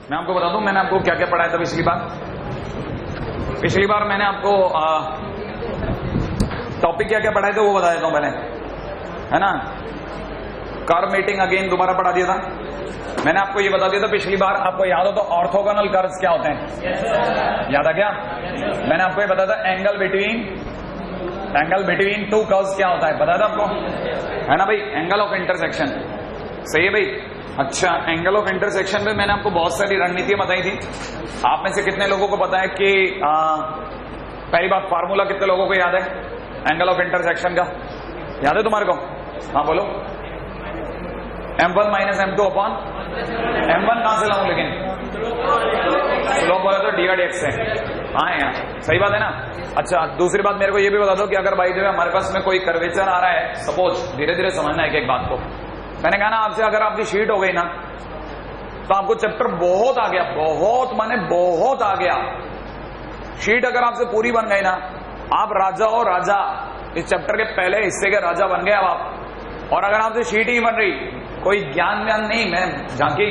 मैं आपको बता दूं मैंने आपको क्या क्या पढ़ाया था पिछली बार। पिछली बार मैंने आपको टॉपिक क्या क्या पढ़ाए थे वो बता देता हूं पहले, है ना। कर्व मेटिंग अगेन दोबारा पढ़ा दिया था। मैंने आपको ये बता दिया था पिछली बार, आपको याद हो तो ऑर्थोगोनल कर्व्स क्या होते हैं? याद आ क्या? मैंने आपको ये बताया था एंगल बिटवीन टू कर्व्स क्या होता है, बताया था आपको, है ना भाई। एंगल ऑफ इंटरसेक्शन, सही है भाई। अच्छा, एंगल ऑफ इंटरसेक्शन में मैंने आपको बहुत सारी रणनीतियां बताई थी। आप में से कितने लोगों को पता है कि पहली बात फार्मूला कितने लोगों को याद है एंगल ऑफ इंटरसेक्शन का? याद है तुम्हारे को? हाँ बोलो। M1 minus M2 upon M1 कहां से लाऊं लेकिन? स्लोप बोला तो dx से। हाँ यार सही बात है ना। अच्छा दूसरी बात मेरे को ये भी बता दो कि अगर भाई जो है हमारे पास में कोई कर्वेचर आ रहा है, सपोज, धीरे धीरे समझना है एक बात को। मैंने कहा ना आपसे, अगर आपकी शीट हो गई ना तो आपको चैप्टर बहुत आ गया, बहुत माने बहुत आ गया। शीट अगर आपसे पूरी बन गई ना, आप राजा हो राजा, इस चैप्टर के पहले हिस्से के राजा बन गए अब आप। और अगर आपसे शीट ही बन रही, कोई ज्ञान व्यान नहीं, मैं झांकी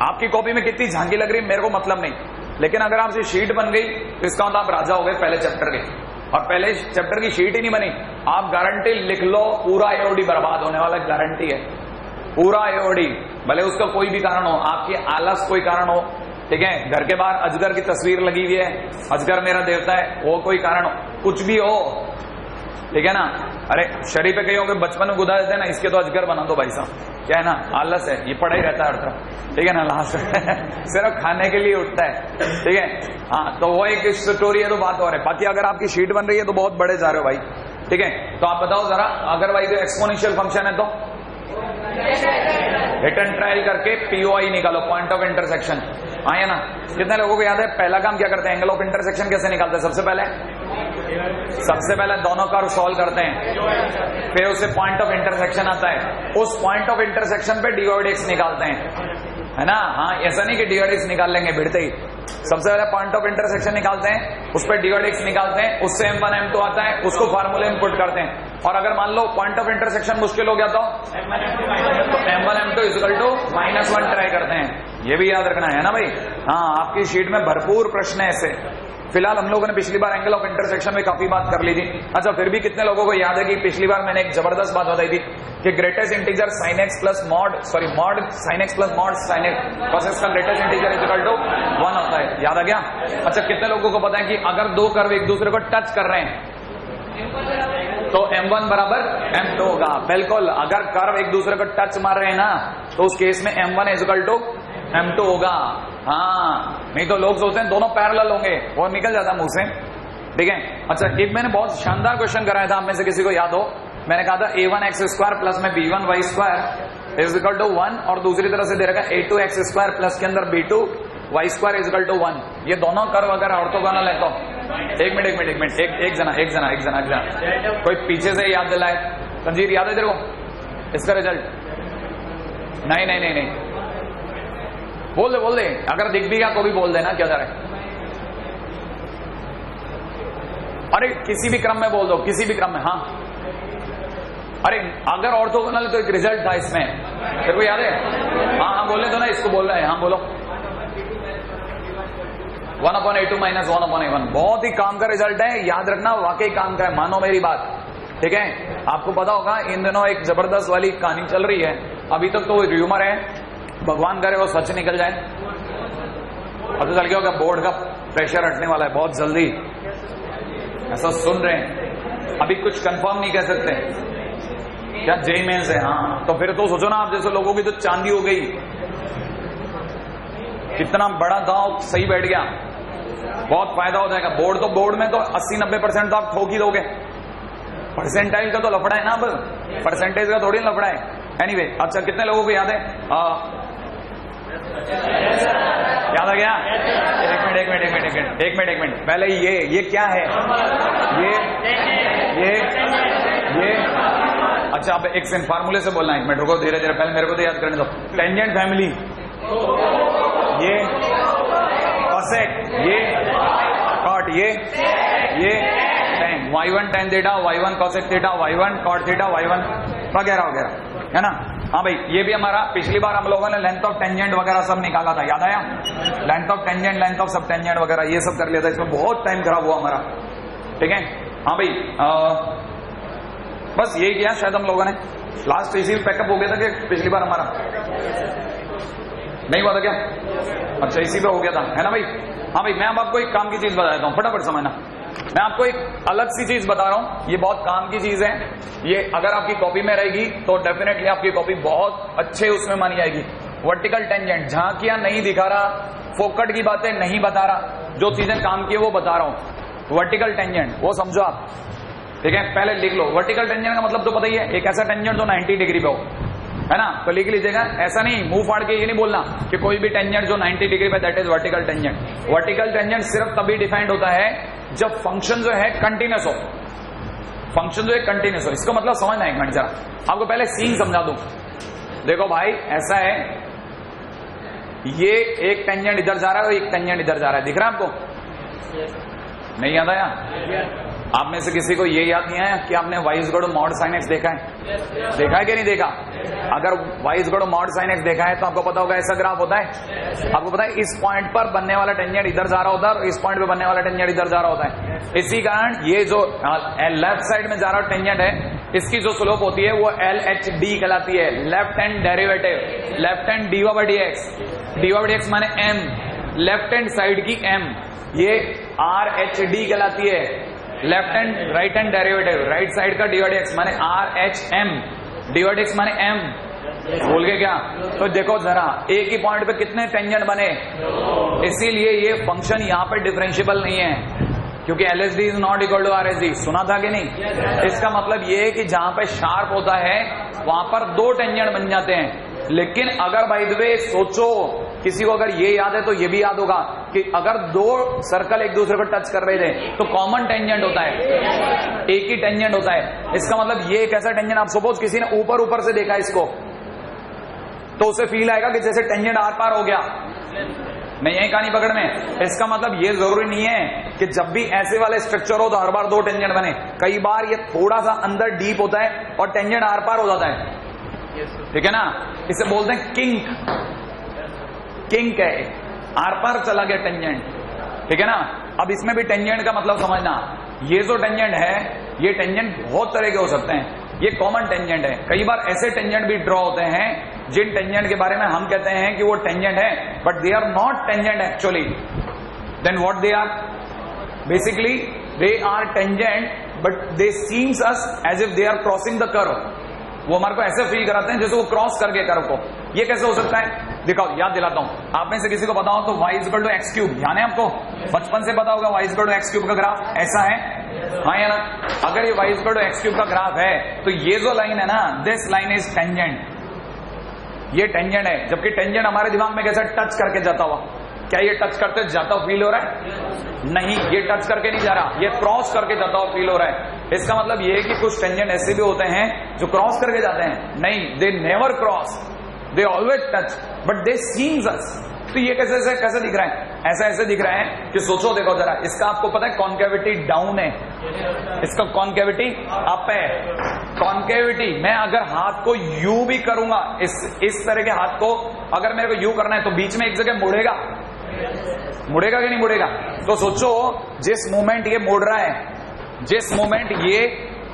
आपकी कॉपी में कितनी झांकी लग रही मेरे को मतलब नहीं, लेकिन अगर आपसे शीट बन गई तो इसका मतलब आप राजा हो गए पहले चैप्टर के। और पहले चैप्टर की शीट ही नहीं बनी, आप गारंटी लिख लो पूरा एओडी बर्बाद होने वाला, गारंटी है पूरा एओडी। भले उसका कोई भी कारण हो, आपकी आलस कोई कारण हो, ठीक है, घर के बाहर अजगर की तस्वीर लगी हुई है, अजगर मेरा देवता है, वो कोई कारण हो, कुछ भी हो, ठीक है ना। अरे शरीर पे कहीं हो बचपन में गुदा देते हैं ना, इसके तो अजगर बना दो भाई साहब, क्या है ना, आलस है, ये पड़ा ही रहता है हर तरफ, ठीक है ना। लास्ट सिर्फ खाने के लिए उठता है, ठीक है। हाँ तो वो एक स्टोरी है, तो बात और है। बाकी अगर आपकी शीट बन रही है तो बहुत बड़े जा रहे हो भाई, ठीक है। तो आप बताओ जरा, अगर भाई जो एक्सपोनेंशियल फंक्शन है तो हिट एंड ट्रायल करके POI निकालो, पॉइंट ऑफ इंटरसेक्शन, हाँ है ना। कितने लोगों को याद है पहला काम क्या करते हैं? एंगल ऑफ इंटरसेक्शन कैसे निकालते हैं? सबसे पहले दोनों कर्व सॉल्व करते हैं, फिर उससे पॉइंट ऑफ इंटरसेक्शन आता है, उस पॉइंट ऑफ इंटरसेक्शन पे dx निकालते हैं, है ना। हाँ ऐसा नहीं कि dx निकाल लेंगे भिड़ते ही, सबसे पहले पॉइंट ऑफ इंटरसेक्शन निकालते हैं, उस पर dx निकालते हैं, उससे M1 M2 आता है, उसको फार्मूले में पुट करते हैं। और अगर मान लो पॉइंट ऑफ इंटरसेक्शन मुश्किल हो गया तो M1 M2 equal to -1 try करते हैं, ये भी याद रखना है ना भाई। हाँ आपकी शीट में भरपूर प्रश्न है ऐसे। फिलहाल हम लोगों ने पिछली बार एंगल ऑफ इंटरसेक्शन में काफी बात कर ली थी। अच्छा फिर भी कितने लोगों को याद है कि पिछली बार मैंने एक जबरदस्त बात बताई थी कि greatest integer sin x plus mod sin x plus mod sin x cos x का ग्रेटेस्ट इंटीजर इक्वल टू 1 होता है, याद आ गया। अच्छा कितने लोगों को पता है कि अगर दो कर्व एक दूसरे को टच कर रहे हैं तो M1 बराबर M2 होगा? बिल्कुल, अगर कर्व एक दूसरे को टच मार रहे हैं ना तो उस केस में M1 इक्वल टू M2 होगा। हाँ नहीं तो लोग सोचते हैं दोनों पैरेलल होंगे, वो निकल जाता मुंह से, ठीक है। अच्छा एक मैंने बहुत शानदार क्वेश्चन कराया था, आप में से किसी को याद हो? मैंने कहा था A1x² प्लस में B1y² इज इक्वल टू 1, और दूसरी तरह से दे रखा A2x² प्लस के अंदर B2y² इज इक्वल टू 1। ये दोनों कर्व अगर ऑर्थोगोनल है तो एक मिनट एक जना कोई पीछे से याद दिलाए। तंजीर याद है तेरे को इसका रिजल्ट? नहीं बोल दे, अगर दिख भी गया तो भी बोल देना, क्या जा रहा है। अरे किसी भी क्रम में बोल दो, किसी भी क्रम में। हाँ अरे अगर ऑर्थोगोनल तो एक रिजल्ट था इसमें, तेरे को याद है? हाँ बोलने दो ना, इसको बोल रहे हैं। हाँ बोलो। 1/A2 माइनस 1/A1 बहुत ही काम का रिजल्ट है, याद रखना, वाकई काम का है, मानो मेरी बात, ठीक है। आपको पता होगा इन दिनों एक जबरदस्त वाली कहानी चल रही है, अभी तक तो वो र्यूमर है, भगवान करे वो सच निकल जाए। अब तो चल गया होगा, बोर्ड का प्रेशर हटने वाला है बहुत जल्दी, ऐसा सुन रहे हैं, अभी कुछ कंफर्म नहीं कह सकते क्या जेई मेंस है। हाँ तो फिर तो सोचो ना, आप जैसे लोगों की तो चांदी हो गई, कितना बड़ा दांव सही बैठ गया, बहुत फायदा हो जाएगा। बोर्ड में तो 80-90% तो आप ठोक ही दोगे, परसेंटाइल का तो लफड़ा है ना, अब परसेंटेज का थोड़ी लफड़ा है। एनीवे अच्छा कितने लोगों को याद है? याद आ गया? एक मिनट पहले ये क्या है? ये अच्छा अब एक फार्मूले से बोलना है, एक मिनट रुको, धीरे धीरे, पहले मेरे को तो याद करने दो। टेंजेंट फैमिली, ये कॉसेक, ये कॉट, ये tan, y1 tan theta, y1 cosec theta, y1 cot theta, y1 वगैरह है ना। हाँ भाई, ये भी हमारा पिछली बार हम लोगों ने लेंथ ऑफ टेंजेंट वगैरह सब निकाला था, याद आया? Length of tangent, length of सब टेंजेंट वगैरह ये सब कर लिया था, इसमें बहुत टाइम खराब हुआ हमारा। ठीक है, हाँ भाई, बस यही किया शायद हम लोगों ने। लास्ट इसी पैकअप हो गया था कि पिछली बार हमारा नहीं हुआ था क्या? अच्छा, इसी पे हो गया था, है ना भाई? हाँ भाई, मैं अब आपको एक काम की चीज बता देता हूँ, फटाफट समझना। मैं आपको एक अलग सी चीज बता रहा हूं, ये बहुत काम की चीज है। ये अगर आपकी कॉपी में रहेगी तो डेफिनेटली आपकी कॉपी बहुत अच्छे उसमें मानी जाएगी। वर्टिकल टेंजेंट, झांकियां नहीं दिखा रहा, फोकट की बातें नहीं बता रहा, जो चीजें काम की है वो बता रहा हूं। वर्टिकल टेंजेंट वो समझो आप, ठीक है? पहले लिख लो, वर्टिकल टेंजेंट का मतलब तो पता ही है, एक ऐसा टेंजेंट जो 90 डिग्री पे हो, है ना? तो लिख लीजिएगा। ऐसा नहीं मुंह फाड़ के ये नहीं बोलना कि कोई भी टेंजेंट जो 90 डिग्री पे, that is vertical tangent. Vertical tangent सिर्फ तभी डिफाइंड होता है जब फंक्शन जो है कंटिन्यूस हो, फंक्शन जो है कंटिन्यूस हो। इसको मतलब समझना एक मिनट जरा, आपको पहले सीन समझा दूं। देखो भाई, ऐसा है, ये एक टेंजेंट इधर जा रहा है और एक टेंजेंट इधर जा रहा है, दिख रहा है आपको? नहीं याद आया? आप में से किसी को ये याद नहीं आया कि आपने y is equal to mod sine x देखा है? देखा है कि नहीं देखा? अगर y is equal to mod sine x देखा है तो आपको पता होगा ऐसा ग्राफ होता है। आपको पता है इस पॉइंट पर बनने वाला टेंजेंट इधर जा रहा होता है और इस पॉइंट पे बनने वाला टेंजेंट इधर जा रहा होता है। इसी कारण ये जो लेफ्ट साइड में जा रहा टेंजेंट है, इसकी जो स्लोप होती है वो LHD कहलाती है, left hand derivative, left hand dy by dx, dy by dx माने m, लेफ्ट हैंड साइड की m, ये RHD कहलाती है, left hand right hand derivative, right side का dy by dx माने RHM, dy by dx माने m। बोल गए क्या? तो देखो जरा, एक ही पॉइंट पे कितने टेंजेंट बने, इसीलिए ये फंक्शन यहाँ पे डिफरेंशिएबल नहीं है, क्योंकि LHD is not equal to RHD। सुना था कि नहीं? इसका मतलब ये है कि जहां पे शार्प होता है वहां पर दो टेंजेंट बन जाते हैं। लेकिन अगर बाय द वे सोचो, किसी को अगर ये याद है तो ये भी याद होगा कि अगर दो सर्कल एक दूसरे को टच कर रहे थे तो कॉमन टेंजेंट होता है, एक ही टेंजेंट होता है। इसका मतलब ये एक ऐसा टेंजेंट, आप सपोज किसी ने ऊपर ऊपर से देखा इसको, तो उसे फील आएगा कि जैसे टेंजेंट आर पार हो गया, नहीं है कहानी पकड़ में। इसका मतलब ये जरूरी नहीं है कि जब भी ऐसे वाले स्ट्रक्चर हो तो हर बार दो टेंजेंट बने। कई बार ये थोड़ा सा अंदर डीप होता है और टेंजेंट आर पार हो जाता है, ठीक है ना? इसे बोलते हैं किंक, किंक है, आर पार चला गया टेंजेंट, ठीक है ना? अब इसमें भी टेंजेंट का मतलब समझना, ये जो टेंजेंट है ये टेंजेंट बहुत तरह के हो सकते हैं, ये कॉमन टेंजेंट है। कई बार ऐसे टेंजेंट भी ड्रॉ होते हैं जिन टेंजेंट के बारे में हम कहते हैं कि वो टेंजेंट है, but they are not tangent actually. Then what they are? Basically they are tangent but they seems us as if they are crossing the curve. वो हमारे को ऐसे फील कराते हैं जैसे वो क्रॉस करके कर्व को। ये कैसे हो सकता है? दिखाओ, याद दिलाता हूं। आप में से किसी को पता हो तो y is equal to x cube, ध्यान है आपको? बचपन से पता होगा y is equal to x cube का ग्राफ ऐसा है, हाँ या ना? अगर ये y is equal to x cube का ग्राफ है तो ये जो लाइन है ना, दिस लाइन इज टेंजेंट, ये टेंजेंट है। जबकि टेंजेंट हमारे दिमाग में कैसे टच करके जाता हुआ, क्या ये टच करते जाता हुआ फील हो रहा है? नहीं, ये टच करके नहीं जा रहा, ये क्रॉस करके जाता हुआ फील हो रहा है। इसका मतलब ये है कि कुछ टेंजेंट ऐसे भी होते हैं जो क्रॉस करके जाते हैं, नहीं, they never cross, they always touch but they seems us. तो ये कैसे दिख रहा है? ऐसा ऐसे दिख रहा है कि सोचो, देखो जरा, इसका आपको पता है कॉन्केविटी डाउन है, इसका कॉन्केविटी अप है। कॉन्केविटी, मैं अगर हाथ को यू भी करूंगा, इस तरह के हाथ को अगर मेरे को यू करना है तो बीच में एक जगह मुड़ेगा, मुड़ेगा कि नहीं मुड़ेगा? तो सोचो, जिस मोमेंट ये मुड़ रहा है, जिस मोमेंट ये,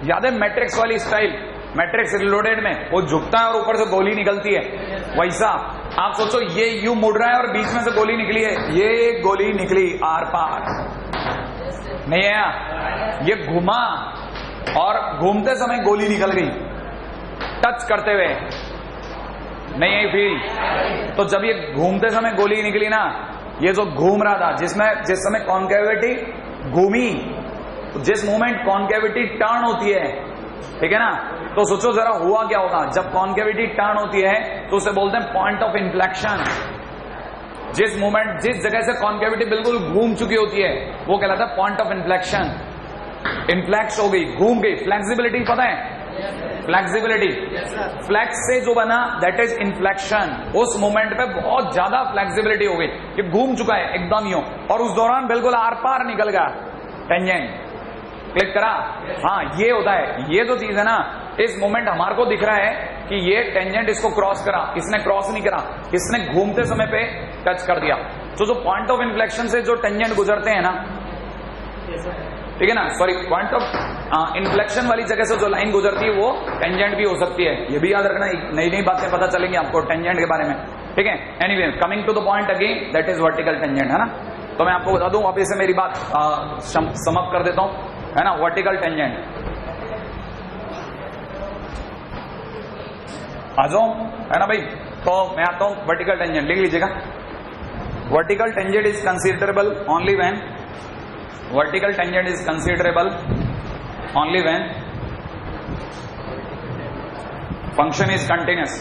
याद है मैट्रिक्स वाली स्टाइल, मैट्रिक्स रिलोडेड में वो झुकता है और ऊपर से गोली निकलती है, वैसा आप सोचो ये यू मुड़ रहा है और बीच में से गोली निकली है, ये गोली निकली आर पार, नहीं है? ये घुमा और घूमते समय गोली निकल गई टच करते हुए, नहीं है फील? तो जब ये घूमते समय गोली निकली ना, ये जो घूम रहा था, जिस समय कॉन्केविटी घूमी, जिस मोमेंट कॉन्केविटी टर्न होती है, ठीक है ना? तो सोचो जरा हुआ क्या होगा जब कॉन्केविटी टर्न होती है, तो उसे बोलते हैं पॉइंट ऑफ इन्फ्लेक्शन। जिस मोमेंट, जिस जगह से कॉन्केविटी बिल्कुल घूम चुकी होती है वो कहलाता है पॉइंट ऑफ इन्फ्लेक्शन। इन्फ्लेक्स हो गई, घूम गई। फ्लेक्सिबिलिटी पता है? फ्लेक्सिबिलिटी, फ्लेक्स से जो बना दैट इज इन्फ्लेक्शन। उस मोमेंट पे बहुत ज्यादा फ्लेक्सिबिलिटी हो गई, ये घूम चुका है एकदम ही, और उस दौरान बिल्कुल आर पार निकल गया टेंजेंट। क्लिक करा? हाँ, ये होता है। ये जो चीज है ना, इस मोमेंट हमारे को दिख रहा है कि ये टेंजेंट इसको क्रॉस करा, इसने क्रॉस नहीं करा, इसने घूमते समय पे टच कर दिया। तो जो पॉइंट ऑफ इन्फ्लेक्शन से जो टेंजेंट गुजरते हैं ना, ठीक है ना, सॉरी, पॉइंट ऑफ इन्फ्लेक्शन वाली जगह से जो लाइन गुजरती है वो टेंजेंट भी हो सकती है। ये भी याद रखना, नई नई बातें पता चलेंगी आपको टेंजेंट के बारे में, ठीक है। Anyway, coming to the point again, that is vertical tangent, है ना। तो मैं आपको बता दूं, वापिस से मेरी बात समअप कर देता हूं, है ना। वर्टिकल टेंजेंट आ जाओ, है ना भाई। तो मैं आता हूं, वर्टिकल टेंजेंट लिख लीजिएगा। Vertical tangent is considerable only when, vertical tangent is considerable only when function is continuous.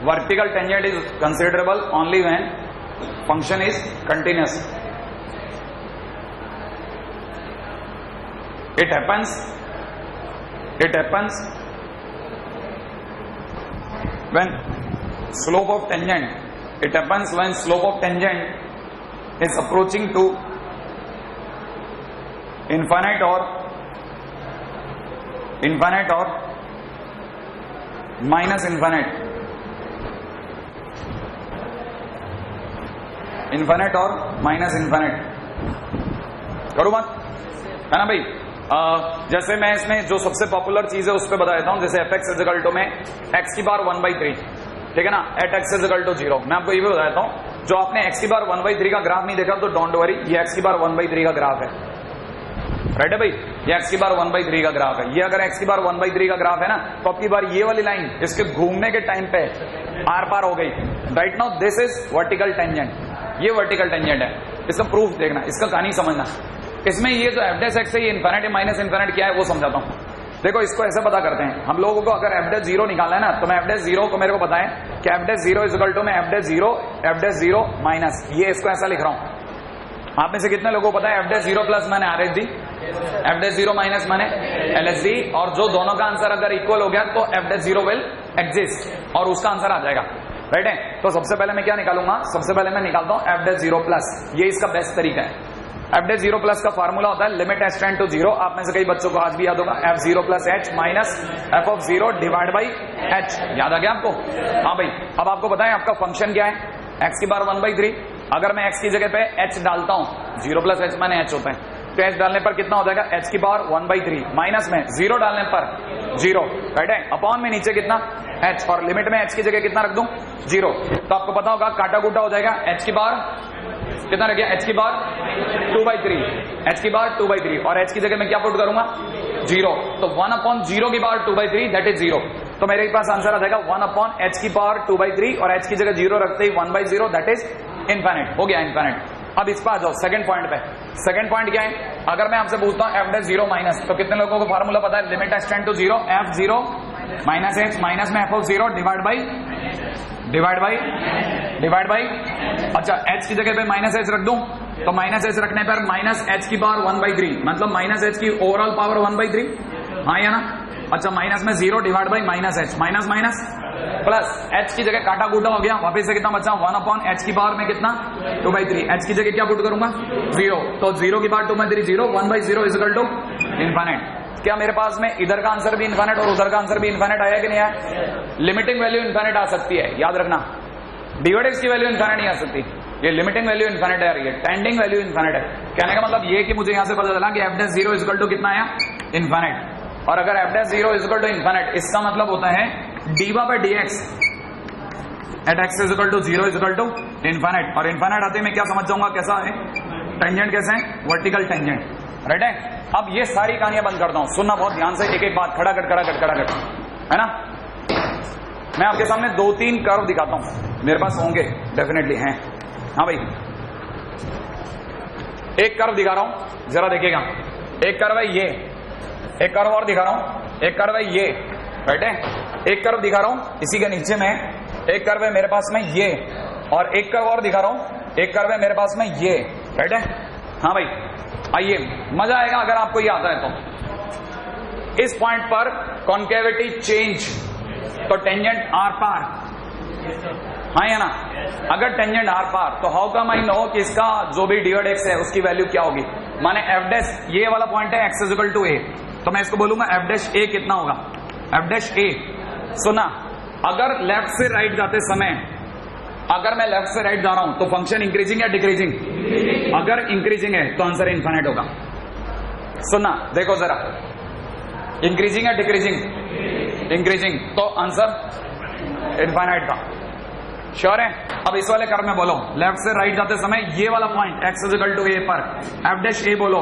Vertical tangent is considerable only when function is continuous. It happens when slope of tangent, it happens when slope of tangent is approaching to infinite or minus infinite, infinite or minus infinite। करो बात, है ना भाई। जैसे मैं इसमें जो सबसे पॉपुलर चीज है उस पर बता देता हूं। जैसे fx इज इक्वल टू में x की पावर 1/3, ठीक है ना, at x is equal to 0। मैं आपको ये भी बता देता हूं, जो आपने x की पावर 1/3 का ग्राफ नहीं देखा तो डोंट वरी, ये x की पावर 1/3 का ग्राफ है, राइट है भाई। ये x की बार 1/3 का ग्राफ है। ये अगर x की बार 1/3 का ग्राफ है ना, तो आपकी बार ये वाली लाइन इसके घूमने के टाइम पे आर पार हो गई। Right now this is vertical tangent, ये वर्टिकल टेंजेंट है। इसका प्रूफ देखना, इसका कहानी समझना। इसमें ये जो एफ डैश एक्स है, ये इन्फिनिट या माइनस इन्फिनिट क्या है वो समझाता हूं। देखो, इसको ऐसे पता करते हैं हम लोगों को। अगर एफ डैश 0 निकालना है ना, तो मैं एफ डैश 0 को मेरे को पता है कि f dash 0 is equal to में एफ डैश 0 माइनस, ये इसको ऐसा लिख रहा हूं। आप में से कितने लोगों को पता है एफ डैश 0 प्लस मैंने R H D, F dash 0 minus मैंने एल एच डी, और जो दोनों का आंसर अगर इक्वल हो गया तो एफ डैश 0 विल एग्जिस्ट और उसका आंसर आ जाएगा, राइट है। तो सबसे पहले मैं क्या निकालूंगा, सबसे पहले मैं निकालता हूं एफ डैश 0 प्लस। ये इसका बेस्ट तरीका है। एफ डैश 0 प्लस का फार्मूला होता है लिमिट एच टेंड टू 0। आप में से कई बच्चों को आज भी याद होगा, F 0 plus H minus F of 0 divide by H. याद आ गया आपको? हाँ भाई। अब आपको पता है आपका फंक्शन क्या है, एक्स की बार 1/3। अगर मैं एक्स की जगह पे एच डालता हूं, 0 प्लस एच माने एच होता है, तो एच डालने पर कितना हो जाएगा, एच की पावर 1/3 माइनस में 0 डालने पर 0, राइट है, अपॉन में नीचे कितना एच, और लिमिट में एच की जगह कितना रख दूं, 0। तो आपको पता होगा काटा कूटा हो जाएगा, एच की पावर कितना रह गया, एच की पावर 2/3, एच की पावर 2/3, और एच की जगह मैं क्या पुट करूंगा, 0। तो 1/0 की पावर 2/3 दैट इज 0। तो मेरे पास आंसर आ जाएगा 1/h की पावर 2/3, और h की जगह 0 रखते ही 1/0 दैट इज इनफिनिट। हो गया इनफिनिट। अब इस पर आ जाओ सेकंड पॉइंट पे। सेकंड पॉइंट क्या है, अगर मैं आपसे पूछता हूं एफ डैश 0 माइनस, तो कितने लोगों को फार्मूला पता है, limit h tend to 0 f 0 minus h minus में एफ ऑफ 0 डिवाइड बाई अच्छा एच की जगह पे माइनस एच रख दूं, तो माइनस एच रखने पर माइनस एच की पावर 1/3, मतलब माइनस एच की ओवरऑल पावर 1/3, हाँ या ना। अच्छा माइनस में 0 divide by minus h, minus minus plus, H की जगह काटा कूटा हो गया, वापस से कितना बचा, 1/h की पावर में कितना 2/3, एच की जगह क्या पुट करूंगा 0, तो 0 की power 2/3 0, 1/0 is equal to infinite. क्या मेरे पास में इधर का आंसर भी इनफिनिट और उधर का आंसर भी इनफिनिट आया कि नहीं आया? लिमिटिंग वैल्यू इनफिनिट आ सकती है, याद रखना। डिवाइडेक्स की वैल्यू इनफिनिट नहीं आ सकती, ये लिमिटिंग वैल्यू इनफिनिट है, ये टेंडिंग वैल्यू इनफिनिट है। कहने का मतलब ये कि मुझे यहां से पता चला कि f dash 0 is equal to कितना आया, इनफिनिट। और अगर f dash 0 is equal to infinite, इसका मतलब होता है dy by dx at x is equal to 0 is equal to infinite. और इनफिनिट आते ही मैं क्या समझ जाऊंगा, कैसा है टेंजेंट, कैसे है वर्टिकल टेंजेंट, राइट है। अब ये सारी कहानियां बंद करता हूं, सुनना बहुत ध्यान से, एक एक बात खड़ा कर, है ना। मैं आपके सामने 2-3 कर्व दिखाता हूं, मेरे पास होंगे डेफिनेटली हैं, हाँ भाई। एक कर्व दिखा रहा हूं, जरा देखिएगा। एक कर्व है ये, एक कर्व और दिखा रहा हूं, एक कर्व है ये, राइट है। एक कर्व दिखा रहा हूं इसी के नीचे में, एक कर्व है मेरे पास में ये, और एक कर्व और दिखा रहा हूं, एक कर्व है मेरे पास में ये, राइट है। हाँ भाई आइए, मजा आएगा अगर आपको ये आता है तो। इस पॉइंट पर कॉन्केविटी चेंज, तो टेंजेंट आर पार, हाँ या ना। अगर टेंजेंट आर पार, तो हाउ कम आई नो कि इसका जो भी डिवाइड एक्स है उसकी वैल्यू क्या होगी। माने एफ डैश, ये वाला पॉइंट है एक्स इज इक्वल टू ए, तो मैं इसको बोलूंगा एफ डैश ए कितना होगा, एफ डैश ए सुना, अगर लेफ्ट से राइट जाते समय, अगर मैं लेफ्ट से राइट जा रहा हूं तो फंक्शन इंक्रीजिंग या डिक्रीजिंग? अगर इंक्रीजिंग है तो आंसर इनफाइनाइट होगा। सुना, देखो जरा, इंक्रीजिंग या डिक्रीजिंग? इंक्रीजिंग, तो आंसर इनफाइनाइट था। श्योर है? अब इस वाले कर्व में बोलो, लेफ्ट से राइट जाते समय ये वाला point x equal to a पर f डैश a बोलो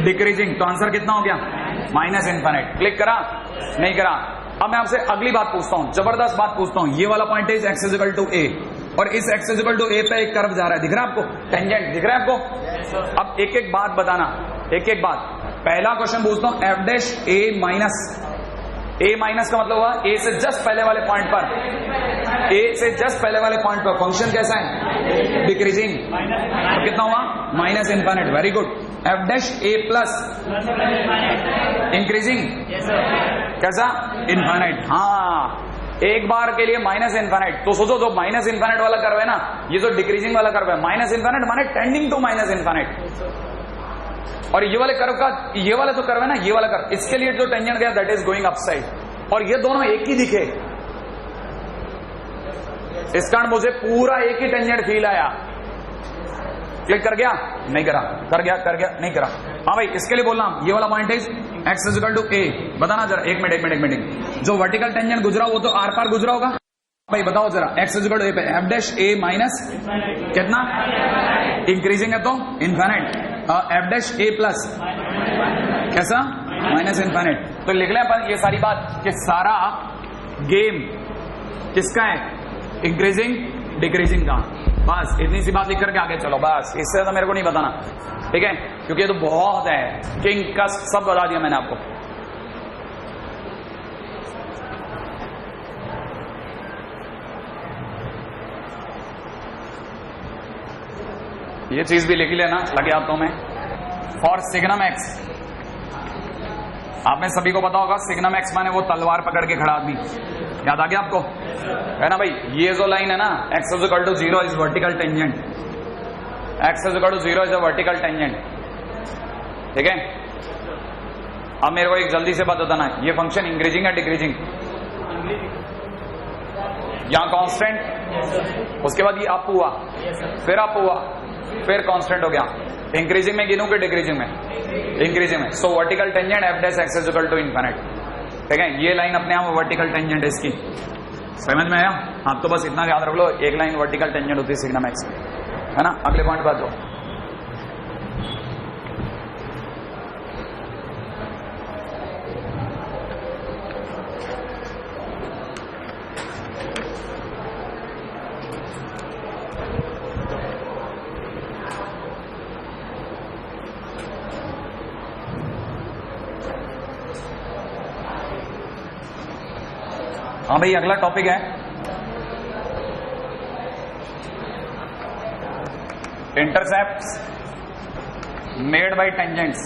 डिक्रीजिंग, तो आंसर कितना हो गया? Minus infinite. क्लिक करा? नहीं करा। अब मैं आपसे अगली बात पूछता हूं, जबरदस्त बात पूछता हूं। ये वाला point is x equal to a और इस x इक्वल टू a पे एक कर्व जा रहा है, दिख रहा है आपको? टेंजेंट दिख रहा है आपको? अब एक एक बात बताना, एक एक बात। पहला क्वेश्चन पूछता हूं, f dash a minus, a minus का मतलब हुआ a से जस्ट पहले वाले पॉइंट पर, a से जस्ट पहले वाले पॉइंट पर फंक्शन कैसा है? डिक्रीजिंग, तो कितना हुआ? Minus infinite. Very good. f dash a plus increasing, कैसा? इनफाइनाइट। हाँ, एक बार के लिए माइनस इनफाइनाइट। तो सोचो जो माइनस इनफाइनाइट वाला कर्व है ना, ये जो डिक्रीजिंग वाला कर्व है, माइनस इनफाइनाइट माने टेंडिंग टू माइनस इनफाइनाइट। और ये वाले कर्व का, ये वाला जो कर्व है ना, ये वाला कर्व, इसके लिए जो टेंजेंट गया दैट इज गोइंग अपसाइड, और ये दोनों एक ही दिखे, इस कारण मुझे पूरा एक ही टेंजेंट फील आया। क्लिक कर गया? नहीं करा। कर गया? कर गया? नहीं करा। हाँ भाई, इसके लिए बोलना, ये वाला point is x equal to a। बताना जरा, एक मिनट। जो वर्टिकल टेंजेंट गुजरा वो तो आर पार गुजरा होगा भाई, बताओ जरा। x इक्वल टू a पे f डैश a माइनस कितना? इंक्रीजिंग है तो infinite. f dash a plus कैसा? Minus infinite. तो लिख लें अपन ये सारी बात कि सारा गेम किसका है? इंक्रीजिंग डिक्रीजिंग का। बस इतनी सी बात लिख करके आगे चलो, बस इससे तो मेरे को नहीं बताना, ठीक है? क्योंकि ये तो बहुत है, किंग कस्ट सब बता दिया मैंने आपको। ये चीज भी लिख लेना लगे हाथों में। फॉर सिग्नम एक्स, आप में सभी को पता होगा सिग्नम एक्स माने वो तलवार पकड़ के खड़ा आदमी, याद आ गया आपको? है ना भाई? ये जो लाइन है ना, x equal to 0 is vertical tangent, x equal to 0 is a vertical tangent, ठीक है? अब मेरे को एक जल्दी से बात बताना, ये फंक्शन इंक्रीजिंग है डिक्रीजिंग? यहां कांस्टेंट, उसके बाद ये अप हुआ, फिर अप हुआ, फिर कांस्टेंट हो गया। इंक्रीजिंग में गिनूं कि डिक्रीजिंग में? इंक्रीजिंग में। So vertical tangent f dash x equal to infinite, ठीक है? ये लाइन अपने आप वर्टिकल टेंजेंट है इसकी, समझ में आया? आप तो बस इतना याद रख लो, एक लाइन वर्टिकल टेंजेंट होती है सिग्नम एक्स, है ना? अगले पॉइंट बात हो। हाँ भाई, अगला टॉपिक है इंटरसेप्ट्स मेड बाय टेंजेंट्स,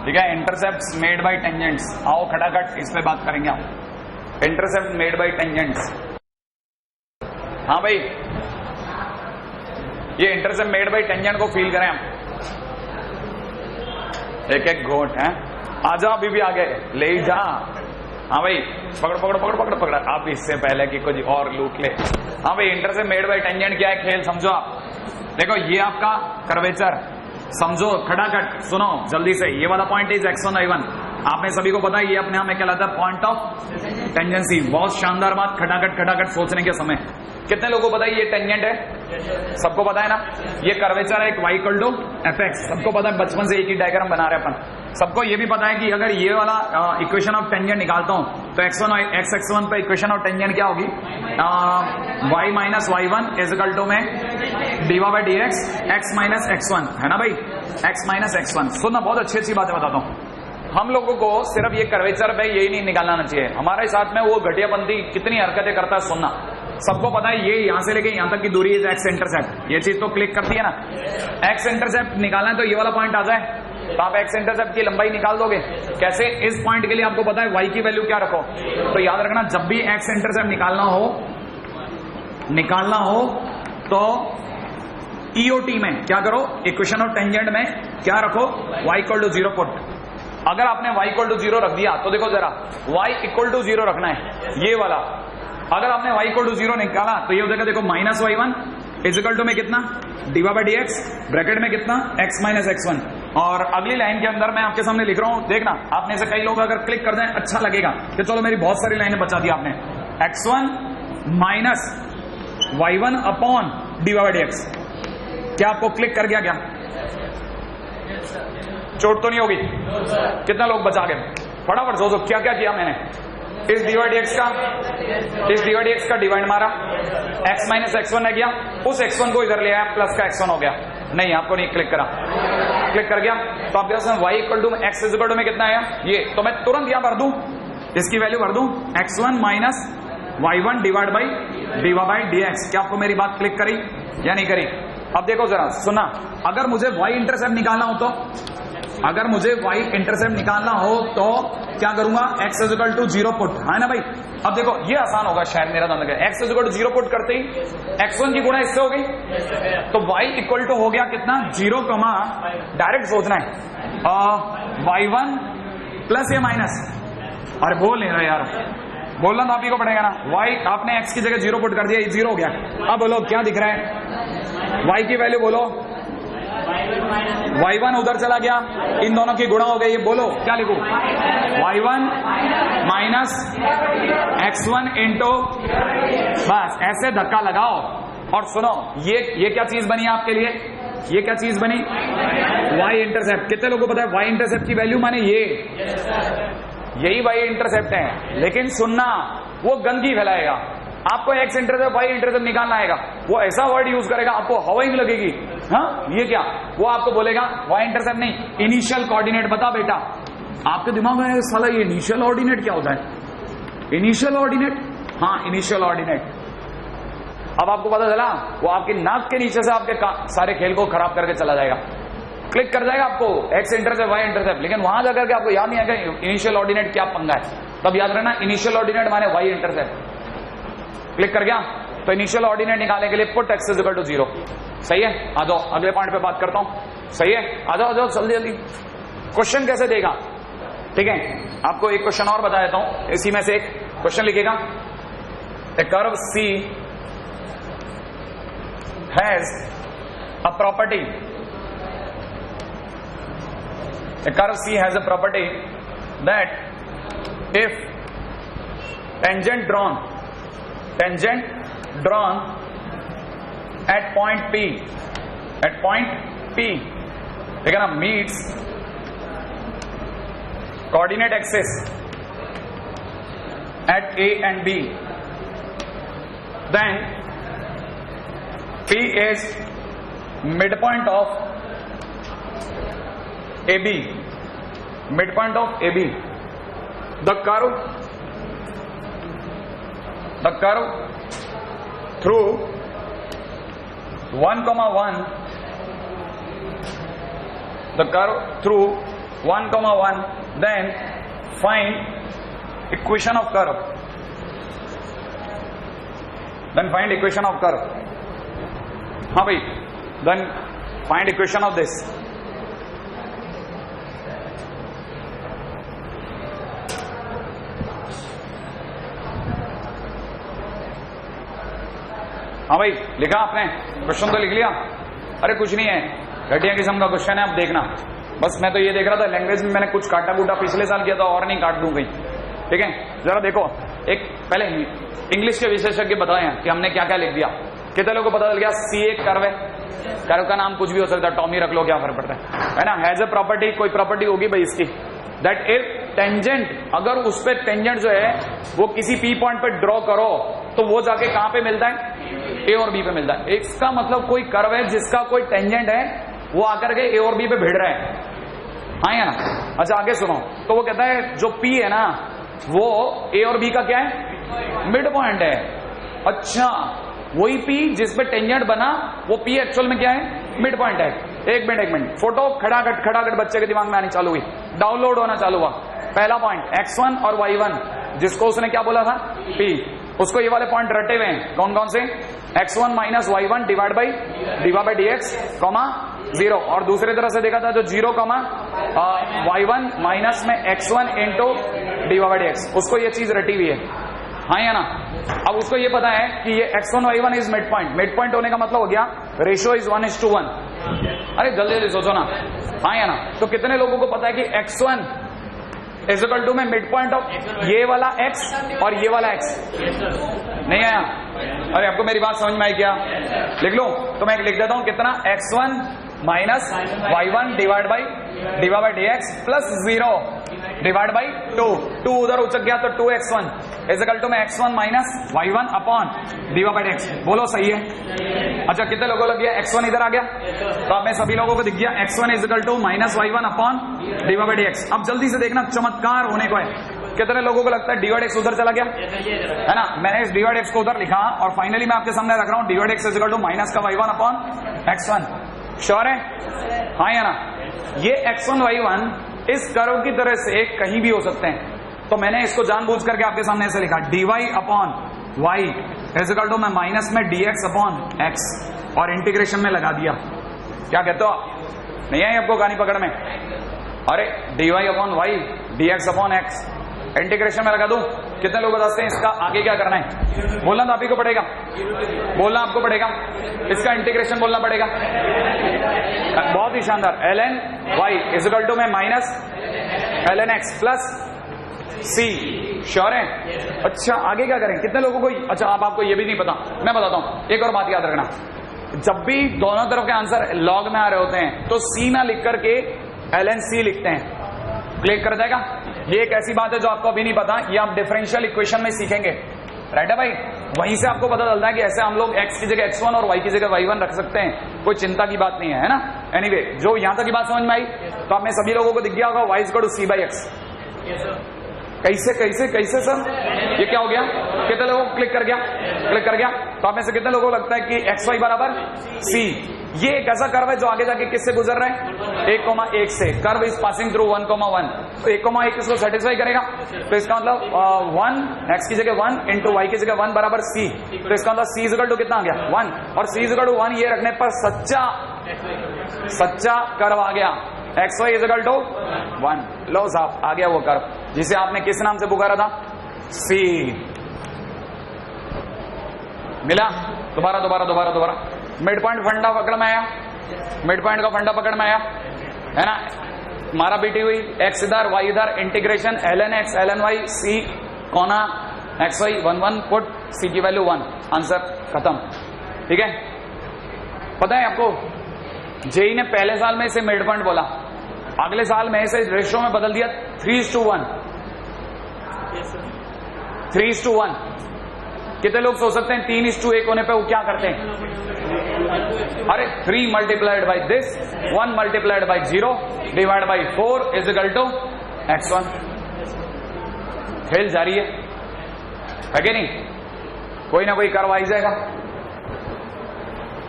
ठीक है? Intercepts made by tangents. आओ खटाखट इस पे बात करेंगे आप। इंटरसेप्ट मेड बाय टेंजेंट्स, हाँ भाई, ये इंटरसेप्ट मेड बाय टेंजेंट को फील करें हम। एक एक घोट है, आजा अभी भी आगे ले जा। हाँ भाई, पकड़ पकड़ पकड़ पकड़ पकड़, आप इससे पहले कि कुछ और लूट ले। हाँ भाई, इंटरसेप्ट मेड बाय टेंजेंट क्या है, खेल समझो आप। देखो ये आपका कर्वेचर समझो, खटाखट सुनो जल्दी से। ये वाला पॉइंट इज x1 y1, आप में सभी को पता है ये अपने आप में कहलाता है पॉइंट ऑफ टेंजेंसी। बहुत शानदार बात, खटाखट खटाखट सोचने के समय। कितने लोगों को पता है ये टेंजेंट है? सबको पता है ना? ये कर्वेचर है एक y इक्वल टू fx, सबको पता है, बचपन से एक ही डायग्राम बना रहे अपन। सबको ये भी पता है कि अगर ये वाला इक्वेशन ऑफ टेंजेंट निकालता हूं तो x1 पे इक्वेशन ऑफ टेंजेंट क्या होगी? y minus y1 is equal to में dy by dx x minus x1, है ना भाई? x minus x1। सुनना, बहुत अच्छी अच्छी बातें बताता हूं। हम लोगों को सिर्फ ये कर्वेचर पे यही नहीं निकालना चाहिए, हमारे साथ में वो घटियापंथी कितनी हरकतें करता है सुनना। सबको पता है ये यहां से लेके यहां तक की दूरी है एक्स इंटरसेप्ट, ये चीज तो क्लिक करती है ना। एक्स इंटरसेप्ट निकालना है तो ये वाला पॉइंट आ जाए तो आप एक्स इंटरसेप्ट की लंबाई निकाल दोगे कैसे? इस पॉइंट के लिए आपको पता है y की वैल्यू क्या रखो, तो याद रखना जब भी एक्स इंटरसेप्ट निकालना हो तो EOT में क्या करो, इक्वेशन ऑफ टेंजेंट में क्या रखो? y इक्वल टू 0 पुट, अगर आपने y इक्वल टू 0 रख दिया तो देखो जरा, y इक्वल टू 0 रखना है, ये वाला। अगर आपने y इक्वल टू 0 निकाला तो ये हो जाएगा, देखो minus y1 is equal to में कितना, D by D x, bracket में कितना, x माइनस x1। और अगली लाइन के अंदर मैं आपके सामने लिख रहा हूं, देखना आपने से कई लोग अगर क्लिक कर दें अच्छा लगेगा कि चलो मेरी बहुत सारी लाइनें बचा दी आपने, x1 minus y1 upon D by D x. क्या आपको क्लिक कर गया? क्या चोट तो नहीं होगी? कितना लोग बचा गए? फटाफट सोचो क्या क्या किया मैंने। इस डिवाइड एक्स का डिवाइड मारा, x माइनस x1 है गया, उस x1 को इधर ले आया, प्लस का x1 हो गया। नहीं, आपको नहीं क्लिक करा, क्लिक कर गया तो आपके पास y equal to x is equal to में कितना आया ये, तो मैं तुरंत यहां भर दूं, इसकी वैल्यू भर दूं, x1 minus y1 divide by D by D x. क्या आपको मेरी बात क्लिक करी या नहीं करी? अब देखो जरा सुना, अगर मुझे y इंटरसेप्ट निकालना हो तो, अगर मुझे y इंटरसेप्ट निकालना हो तो क्या करूंगा, x is equal to 0 put, है ना भाई। अब देखो ये आसान होगा शायद, मेरा नाम लगा, x is equal to 0 put करते ही x1 की गुणा इससे हो गई, तो y इक्वल टू हो गया कितना, 0, डायरेक्ट सोचना है y1 प्लस या माइनस। अरे बोल नहीं रहे यार, बोलना तो आप ही को पड़ेगा ना। y आपने x की जगह 0 पुट कर दिया, ये 0 हो गया। अब बोलो क्या दिख रहा है, y की वैल्यू बोलो, y1 उधर चला गया, इन दोनों की गुणा हो गई, ये बोलो क्या लिखूं, y1 माइनस x1 इंटू, बस ऐसे धक्का लगाओ। और सुनो ये क्या चीज बनी आपके लिए, ये क्या चीज बनी, y इंटरसेप्ट। कितने लोगों को पता है y इंटरसेप्ट की वैल्यू माने ये, यही y इंटरसेप्ट है। लेकिन सुनना, वो गंदगी फैलाएगा, आपको x इंटरसेप्ट y इंटरसेप्ट निकालना आएगा, वो ऐसा वर्ड यूज करेगा आपको हवा ही नहीं लगेगी। हाँ ये क्या, वो आपको बोलेगा y इंटरसेप्ट नहीं, इनिशियल कोऑर्डिनेट बता बेटा। आपके दिमाग में साला ये इनिशियल ऑर्डिनेट क्या होता है, इनिशियल ऑर्डिनेट, हाँ इनिशियल ऑर्डिनेट। अब आपको पता चला, वो आपकी नाक के नीचे से आपके सारे खेल को खराब करके चला जाएगा, क्लिक कर जाएगा आपको x इंटरसेप्ट y इंटरसेप्ट, लेकिन वहां जाकर के आपको याद नहीं आएगा इनिशियल ऑर्डिनेट क्या पंगा है। तब याद रखना इनिशियल ऑर्डिनेट माने y इंटरसेप्ट। क्लिक कर गया तो इनिशियल ऑर्डिनेट निकालने के लिए put x is equal to 0। सही है, आ जाओ अगले पॉइंट पे बात करता हूं। सही है, आ जाओ जल्दी जल्दी। क्वेश्चन कैसे देगा, ठीक है, आपको एक क्वेश्चन और बता देता हूं, इसी में से एक क्वेश्चन लिखेगा, a curve C has a property, a curve C has a property that if tangent drawn at point P, ठीक है ना, meets coordinate axis at A and B, then P is midpoint of AB, midpoint of AB. The curve through 1,1, the curve through 1,1, then find equation of curve. Then find equation of curve. हाँ भाई, then find equation of this. हाँ भाई, लिखा आपने, question तो लिख लिया? अरे कुछ नहीं है, घटिया किस्म का क्वेश्चन है, आप देखना। बस मैं तो ये देख रहा था, लैंग्वेज में मैंने कुछ काटा कूटा पिछले साल किया था, और नहीं काट दूं कहीं, ठीक है। जरा देखो, एक पहले इंग्लिश के विशेषज्ञ बताए कि हमने क्या क्या लिख दिया। कितने लोगों को पता चल गया, सी एक कर्व है, कर्व का नाम कुछ भी हो सकता है, टॉमी रख लो, क्या फर्क पड़ता है ना। हैज ए प्रॉपर्टी, कोई प्रॉपर्टी होगी भाई इसकी, दैट इफ टेंजेंट, अगर उस पर टेंजेंट जो है वो किसी पी पॉइंट पे ड्रॉ करो तो वो जाके कहां पे मिलता है, ए और बी पे मिलता है। इसका मतलब कोई कर्व है जिसका कोई टेंजेंट है, वो आकर के ए और बी पे भिड़ रहा है, हाँ या ना। अच्छा आगे सुनो, तो वो कहता है जो पी है ना, वो ए और बी का क्या है, मिड पॉइंट है। अच्छा, वही पी जिस पे टेंजेंट बना, वो पी एक्चुअल में क्या है, मिड पॉइंट है। एक मिनट, फोटो खड़ाखट बच्चे के दिमाग में आनी चालू हुई, डाउनलोड होना चालू हुआ। पहला पॉइंट x1 और y1, जिसको उसने क्या बोला था, p, उसको ये वाले पॉइंट रटे हुए हैं। कौन कौन से, x1 minus y1 divide by D x, 0। और दूसरे तरह से देखा था जो 0, y1 माइनस में x1 इंटू dy/dx, उसको ये चीज रटी हुई है, हाँ या ना। अब उसको ये पता है कि ये x1 y1 is mid point, mid point होने का मतलब हो गया रेशियो इज 1:1। अरे जल्दी जल्दी सोचो ना, हाँ या ना। तो कितने लोगों को पता है कि x1 इज इक्वल टू में मिड पॉइंट ऑफ ये वाला x और ये वाला x? नहीं आया? अरे आपको मेरी बात समझ में आई क्या? लिख लूं तो मैं लिख देता हूं कितना, x1 minus y1 divide by dy/dx plus 0 divide by 2 उधर उचक गया तो 2x1 इज इक्वल टू में x1 minus y1 upon dy/dx। बोलो सही है? अच्छा कितने लोगों को लग गया x1 इधर आ गया? तो अब मैं सभी लोगों को दिख गया x1 is equal to minus y1 upon dy/dx। अब जल्दी से देखना, चमत्कार होने को है। कितने लोगों को लगता है dy/dx उधर चला गया है ना? मैंने इस dy/dx को उधर लिखा और फाइनली मैं आपके सामने रख रहा हूं dy/dx is equal to minus का y1 अपॉन x1। श्योर है? हाँ या ना? ये x1 y1 इस कर्व की तरह से कहीं भी हो सकते हैं, तो मैंने इसको जानबूझ करके आपके सामने ऐसे लिखा dy upon y is equal to मैं माइनस में dx अपॉन x और इंटीग्रेशन में लगा दिया। क्या कहते हो आप? नहीं आई आपको कहानी पकड़ में? अरे dy upon y dx upon x integration में लगा दूं। कितने लोग बताते हैं इसका आगे क्या करना है? बोलना तो आप ही को पड़ेगा, बोलना आपको पड़ेगा, इसका इंटीग्रेशन बोलना पड़ेगा। बहुत ही शानदार। ln y is equal to में minus ln x plus c। Sure है? अच्छा आगे क्या करें? कितने लोगों को, अच्छा आप आपको ये भी नहीं पता, मैं बताता हूं। एक और बात याद रखना, जब भी दोनों तरफ के आंसर लॉग में आ रहे होते हैं तो c ना लिख करके ln c लिखते हैं। क्लिक कर जाएगा? ये एक ऐसी बात है जो आपको अभी नहीं पता, ये आप डिफरेंशियल इक्वेशन में सीखेंगे, राइट है भाई? वहीं से आपको पता चलता है कि ऐसे हम लोग x की जगह x1 और y की जगह y1 रख सकते हैं, कोई चिंता की बात नहीं है ना। एनीवे, जो यहां तक की बात समझ में आई तो आप में सभी लोगों को दिख गया होगा y इक्वल टू c/x। कैसे कैसे कैसे सर ये क्या हो गया? कितने लोगों को क्लिक कर गया? क्लिक कर गया? तो आप में से कितने लोगों को लगता है कि xy बराबर c? ये एक ऐसा कर्व है जो आगे जाके किससे गुजर रहा है? 1,1 से। कर्व इज पासिंग थ्रू 1,1, तो 1,1 इसको सेटिस्फाई करेगा। तो इसका मतलब 1 x की जगह 1 इंटू y की जगह 1 बराबर c। तो इसका मतलब c इक्वल टू कितना आ गया? 1। और c इक्वल टू 1 ये रखने पर सच्चा कर्व आ गया, xy इज इक्वल टू 1। लो साहब आ गया वो कर्व जिसे आपने किस नाम से पुकारा था? c। मिला? दोबारा दोबारा दोबारा दोबारा। मिड पॉइंट फंडा पकड़ में आया, मिड पॉइंट का फंडा पकड़ में आया है ना? मारा पीटी हुई, x इधर y इधर, integration ln x ln y c कोना xy 1 1 पुट c की वैल्यू 1, आंसर खत्म। ठीक है? पता है आपको जेई ने पहले साल में इसे मिड पॉइंट बोला, अगले साल में इसे रेशियो में बदल दिया 3:1। 3:1। कितने लोग सोच सकते हैं 3:1 होने पे वो क्या करते हैं? अरे 3 multiplied by this 1 multiplied by 0 divide by 4 is equal to x1। खेल जारी है कि नहीं? कोई ना कोई कर्व आ ही जाएगा।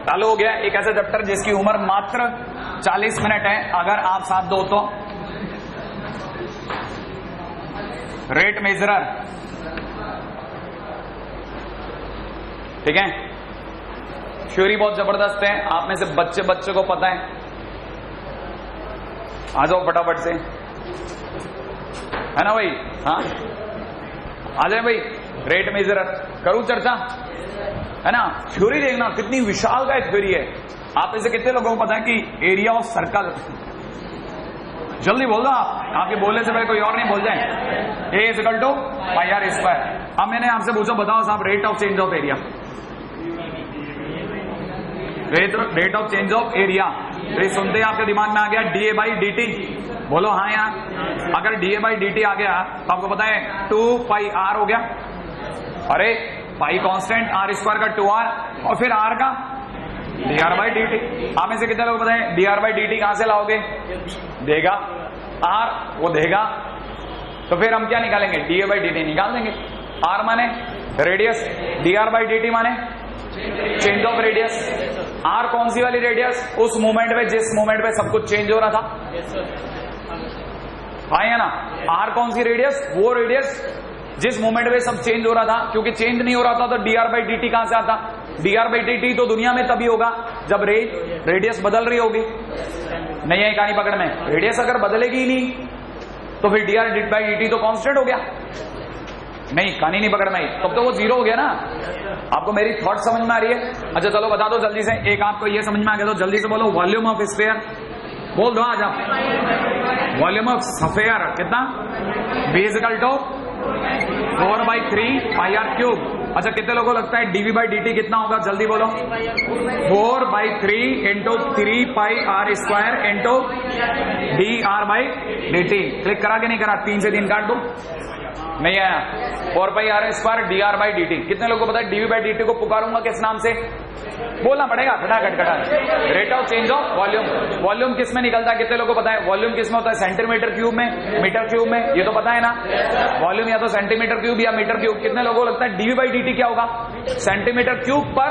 चालू हो गया एक ऐसा चैप्टर जिसकी उम्र मात्र 40 मिनट है, अगर आप साथ दो तो। रेट मेजरर, ठीक है? थ्योरी बहुत जबरदस्त है, आप में से बच्चे बच्चे को पता है। आ जाओ फटाफट से, है ना भाई? हाँ आ जाए भाई। रेट मेजरर करूं चर्चा, है ना? थ्योरी देखना कितनी विशाल का थ्योरी है। आप इसे कितने लोगों को पता है कि एरिया ऑफ सर्कल, जल्दी बोल दो आप, आपके बोलने से पहले कोई और नहीं बोल जाए। A is equal to pi are square. अब मैंने आपसे पूछा बताओ साहब rate of change of area, rate of change of area. ये सुनते ही आपके दिमाग में आ गया डीए बाई डी टी। बोलो हाँ यार, अगर डीए बाई डी टी आ गया तो आपको पता है 2 पाई आर हो गया। अरे पाई कांस्टेंट, आर स्क्वायर का 2r और फिर आर का D r by d T. आप में से कितने लोग बताएं D r by d T कहां से लाओगे? देगा आर, वो देगा, तो फिर हम क्या निकालेंगे? D A by d T निकाल देंगे। आर माने radius, D r by d T माने चेंज ऑफ रेडियस। आर कौन सी वाली रेडियस? उस मोमेंट में जिस मोमेंट में सब कुछ चेंज हो रहा था, हाँ या ना? आर कौन सी रेडियस? वो रेडियस जिस मोमेंट में सब चेंज हो रहा था, क्योंकि चेंज नहीं हो रहा था तो d r by d T कहां से आता? D r by d T तो दुनिया में तभी होगा जब रेडियस बदल रही होगी। नहीं आई कहानी पकड़ में। रेडियस अगर बदलेगी ही नहीं तो फिर dr/dt तो कांस्टेंट हो गया। नहीं, कहानी नहीं पकड़ में आई, तब तो वो जीरो हो गया ना। आपको मेरी थॉट समझ में आ रही है? अच्छा चलो बता दो जल्दी से, एक आपको ये समझ में आ गया तो जल्दी से बोलो वॉल्यूम ऑफ स्फीयर। बोल दो आज आप। वॉल्यूम ऑफ स्फीयर कितना? v = 4/3 πr³। अच्छा कितने लोगों को लगता है dv/dt कितना होगा? जल्दी बोलो। 4/3 × 3πr² × dr/dt। क्लिक करा के नहीं करा? 3 से 3 काट दो। नहीं आया? 4πr² dr/dt। कितने लोगों को पता है dv/dt को पुकारूंगा किस नाम से? बोलना पड़ेगा खटाखट। Rate of change of volume. Volume किस में निकलता है? कितने लोगों को पता है वॉल्यूम किस में होता है? सेंटीमीटर क्यूब में, मीटर क्यूब में, ये तो पता है ना। वॉल्यूम या तो सेंटीमीटर क्यूब या मीटर क्यूब। कितने लोगों को लगता है dv/dt क्या होगा? सेंटीमीटर क्यूब पर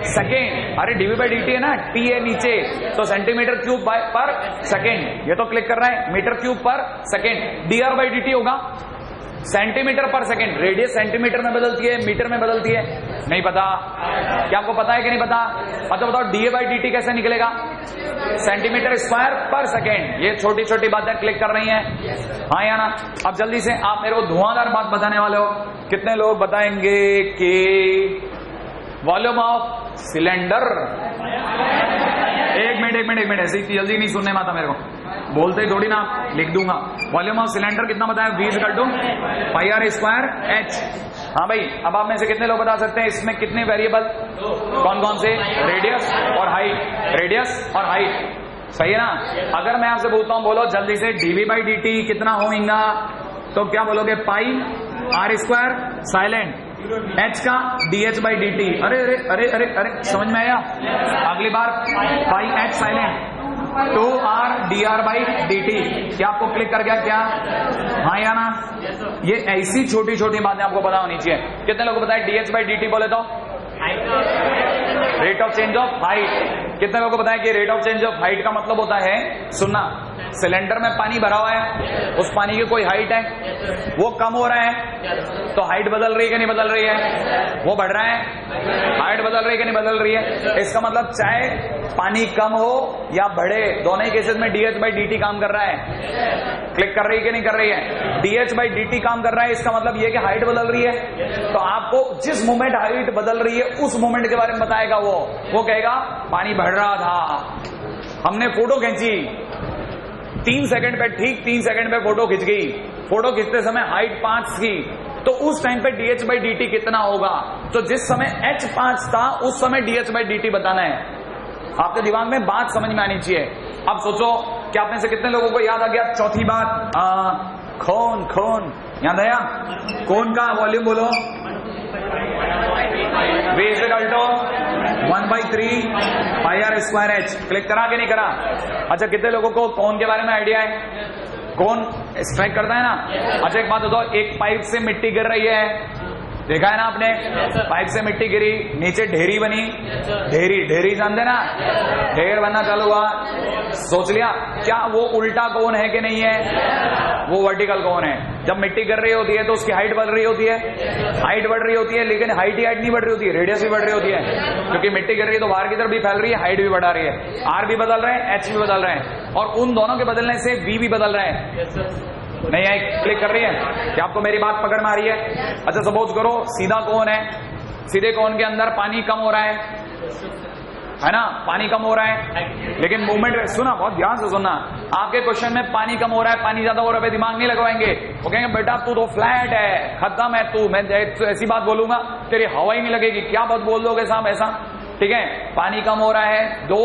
सेकेंड। अरे dv/dt है ना, t है नीचे, तो सेंटीमीटर क्यूब पर सेकेंड। ये तो क्लिक कर रहा है मीटर क्यूब पर सेकेंड। dr/dt होगा centimetre per second. Radius centimetre में बदलती है, मीटर में बदलती है? नहीं पता। क्या आपको पता है कि नहीं पता? अच्छा बताओ dA/dt कैसे निकलेगा? सेंटीमीटर स्क्वायर पर सेकेंड। ये छोटी छोटी बातें क्लिक कर रही हैं, हाँ या ना? अब जल्दी से आप मेरे को धुआंधार बात बताने वाले हो। कितने लोग बताएंगे कि वॉल्यूम ऑफ सिलेंडर? एक मिनट ऐसे जल्दी नहीं सुनने में आता मेरे को, बोलते ही थोड़ी ना लिख दूंगा। वॉल्यूम ऑफ सिलेंडर कितना बताया? v = πr²h। हाँ भाई, अब आप में से कितने लोग बता सकते हैं इसमें कितने वेरिएबल? कौन कौन से? रेडियस और हाइट। रेडियस और हाइट, सही है ना? अगर मैं आपसे बोलता हूं बोलो जल्दी से dv/dt कितना होगा, तो क्या बोलोगे? πr² साइलेंट, h का dh/dt। अरे अरे अरे अरे अरे समझ में आया? अगली बार πh साइलेंट, 2r dr/dt। क्या आपको क्लिक कर गया क्या? हाँ या ना? ये ऐसी छोटी छोटी बातें आपको पता होनी चाहिए। कितने लोगों को पता है dh/dt बोले तो rate of change of height? कितने लोगों को पता है कि rate of change of height का मतलब होता है, सुनना, सिलेंडर में पानी भरा हुआ है, उस पानी की कोई हाइट है, वो कम हो रहा है तो हाइट बदल रही है कि नहीं बदल रही है? वो बढ़ रहा है, हाइट बदल रही है कि नहीं बदल रही है? इसका मतलब चाहे पानी कम हो या बढ़े, दोनों ही केसेस में dh/dt काम कर रहा है। क्लिक कर रही है कि नहीं कर रही है? dh/dt काम कर रहा है, इसका मतलब ये कि हाइट बदल रही है। तो आपको जिस मोमेंट हाइट बदल रही है उस मोमेंट के बारे में बताएगा वो कहेगा पानी बढ़ रहा था, हमने फोटो खींची 3 सेकंड पे, ठीक 3 सेकंड पे फोटो खिंच गई। फोटो खींचते समय हाइट 5 की, तो उस टाइम पे dh/dt कितना होगा? तो जिस समय h 5 था उस समय dh/dt बताना है। आपके दिमाग में बात समझ में आनी चाहिए। अब सोचो कि आप में से कितने लोगों को याद आ गया चौथी बात? खून याद आया? खून का वॉल्यूम बोलो। v = 1/3 πr²h। क्लिक करा कि नहीं करा? अच्छा कितने लोगों को खून के बारे में आइडिया है? कौन स्ट्राइक करता है ना? अच्छा एक बात बताओ, एक पाइप से मिट्टी गिर रही है, देखा है ना आपने? पाइप से मिट्टी गिरी, नीचे ढेरी बनी, ढेरी जानते ना? ढेर बनना चालू हुआ, सोच लिया क्या वो उल्टा कौन है कि नहीं है? वो वर्टिकल कौन है। जब मिट्टी गिर रही होती है तो उसकी हाइट बढ़ रही होती है, हाइट बढ़ रही होती है, लेकिन हाइट ही हाइट नहीं बढ़ रही होती है, रेडियस भी बढ़ रही होती है, क्योंकि मिट्टी गिर रही है तो बाहर की तरफ भी फैल रही है, हाइट भी बढ़ा रही है, आर भी बदल रहे हैं, एच भी बदल रहे हैं, और उन दोनों के बदलने से बी भी बदल रहे हैं। नहीं आई? क्लिक कर रही है? क्या आपको मेरी बात पकड़ में आ रही है? अच्छा सपोज करो सीधा कौन है, सीधे कौन के अंदर पानी कम हो रहा है ना? पानी कम हो रहा है, लेकिन मूवमेंट, सुना बहुत ध्यान से सुनना, आपके क्वेश्चन में पानी कम हो रहा है, पानी ज्यादा हो रहा है, दिमाग नहीं लगवाएंगे। वो कहेंगे बेटा तू तो फ्लैट है, खत्म है तू, मैं ऐसी बात बोलूंगा तेरी हवा ही नहीं लगेगी, क्या बात बोल दोगे साहब ऐसा? ठीक है, पानी कम हो रहा है 2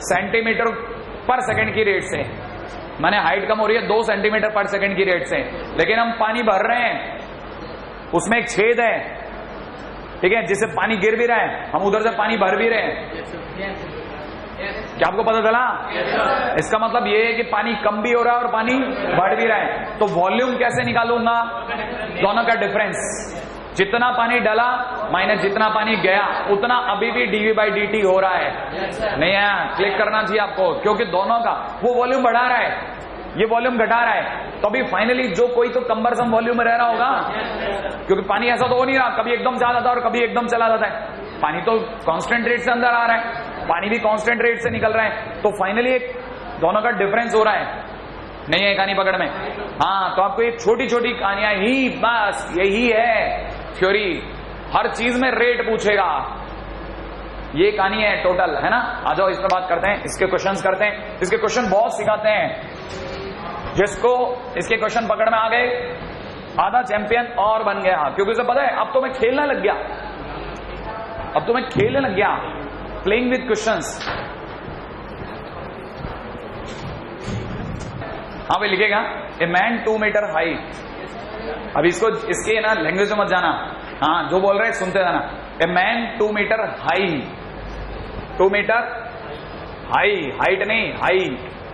सेंटीमीटर पर सेकंड की रेट से, माने हाइट कम हो रही है 2 सेंटीमीटर पर सेकंड की रेट से, लेकिन हम पानी भर रहे हैं, उसमें एक छेद है, ठीक है, जिससे पानी गिर भी रहा है, हम उधर से पानी भर भी रहे हैं। क्या आपको पता चला? इसका मतलब ये है कि पानी कम भी हो रहा है और पानी बढ़ भी रहा है। तो वॉल्यूम कैसे निकालूंगा? दोनों का डिफरेंस, जितना पानी डला माइनस जितना पानी गया, उतना अभी भी dv/dt हो रहा है। नहीं आया? क्लिक करना चाहिए आपको, क्योंकि दोनों का वो वॉल्यूम बढ़ा रहा है, ये वॉल्यूम घटा रहा है, तो अभी फाइनली जो कोई तो कम्बरसम वॉल्यूम में रह रहा होगा, क्योंकि पानी ऐसा तो हो नहीं रहा, कभी एकदम जा जाता है और कभी एकदम चला जाता है, पानी तो कांस्टेंट रेट से अंदर आ रहा है, पानी भी कांस्टेंट रेट से निकल रहा है, तो फाइनली एक दोनों का डिफरेंस हो रहा है, नहीं है कहानी पकड़ में? हाँ, तो आपको ये छोटी छोटी कहानियां ही, बस यही है थ्योरी। हर चीज में रेट पूछेगा, ये कहानी है टोटल, है ना? आ जाओ इस पर बात करते हैं, इसके क्वेश्चंस करते हैं। इसके क्वेश्चन बहुत सिखाते हैं, जिसको इसके क्वेश्चन पकड़ में आ गए आधा चैंपियन और बन गया, क्योंकि उसे पता है अब तो मैं खेलने लग गया, अब तो मैं खेलने लग गया, प्लेइंग विद क्वेश्चंस। हाँ भाई लिखेगा, ए मैन 2 मीटर हाई। अब इसको इसके ना लैंग्वेज में मत जाना, हाँ जो बोल रहे हैं सुनते जाना। A man 2 metre high, 2 metre high, height नहीं हाई,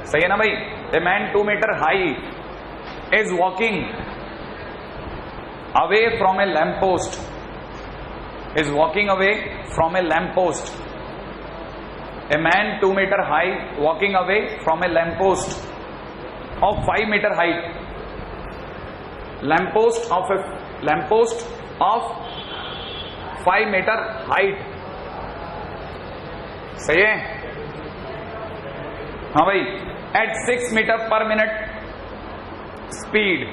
सही है ना भाई? A man 2 metre high is walking away from a lamp post, is walking away from a lamp post. A man 2 metre high walking away from a lamp post of 5 meter height, lamppost of 5 meter height, सही है? हाँ भाई, at 6 meter per minute speed,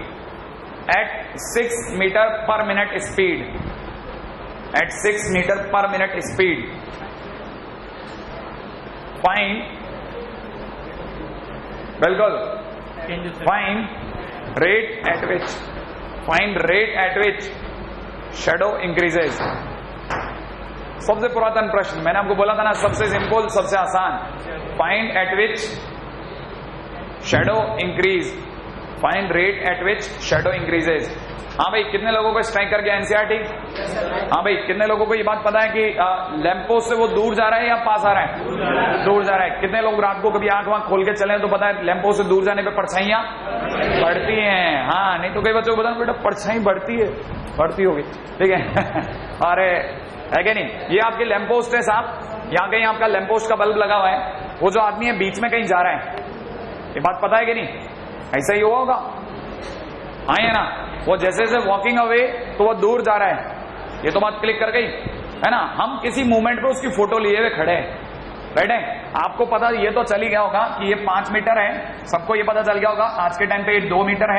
at 6 meter per minute speed, at 6 meter per minute speed, find, बिल्कुल find rate at which shadow increases। सबसे पुरातन प्रश्न, मैंने आपको बोला था ना, सबसे सिंपल सबसे आसान। Find at which shadow increase, find rate at which shadow increases. हाँ भाई, कितने लोगों को स्ट्राइक कर गया एनसीईआरटी? हाँ भाई, कितने लोगों को ये बात पता है कि लैंपपोस्ट से वो दूर जा रहा है या पास आ रहा है? दूर जा रहा है। कितने लोग रात को कभी आंख वाँख खोल के चले तो पता है लैंपपोस्ट से दूर जाने पे परछाइयां बढ़ती हैं? हाँ, नहीं तो कई बच्चों को पता बेटा परछाई बढ़ती है, बढ़ती होगी, ठीक है? अरे है क्या नहीं? ये आपके लैंपपोस्ट है साहब, यहाँ कहीं आपका लैंपपोस्ट का बल्ब लगा हुआ है, वो जो आदमी है बीच में कहीं जा रहा है, ये बात पता है कि नहीं? ऐसा ही हुआ होगा, हाँ है ना? वो जैसे जैसे वॉकिंग अवे तो वो दूर जा रहा है, ये तो बात क्लिक कर गई, है ना? हम किसी मूवमेंट पे उसकी फोटो लिए हुए खड़े हैं, राइट है? आपको पता ये तो चल ही गया होगा कि ये 5 मीटर है, सबको ये पता चल गया होगा आज के टाइम पे ये 2 मीटर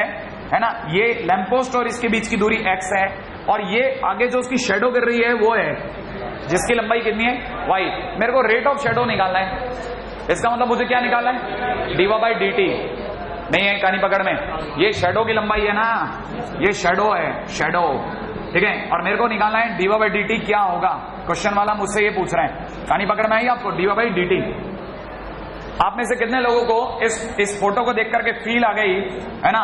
है ना? ये लैंपपोस्ट और इसके बीच की दूरी x है, और ये आगे जो उसकी शेडो गिर रही है वो है, जिसकी लंबाई कितनी है? y। मेरे को रेट ऑफ शेडो निकालना है, इसका मतलब मुझे क्या निकालना है? dy/dt। नहीं है कहानी पकड़ में, ये शेडो की लंबाई है ना, ये शेडो है, शेडो, ठीक है? और मेरे को निकालना है dy/dt क्या होगा। क्वेश्चन वाला मुझसे ये पूछ रहा है, कहानी पकड़ में आई आपको? dy/dt। आप में से कितने लोगों को इस फोटो को देख करके फील आ गई, है ना,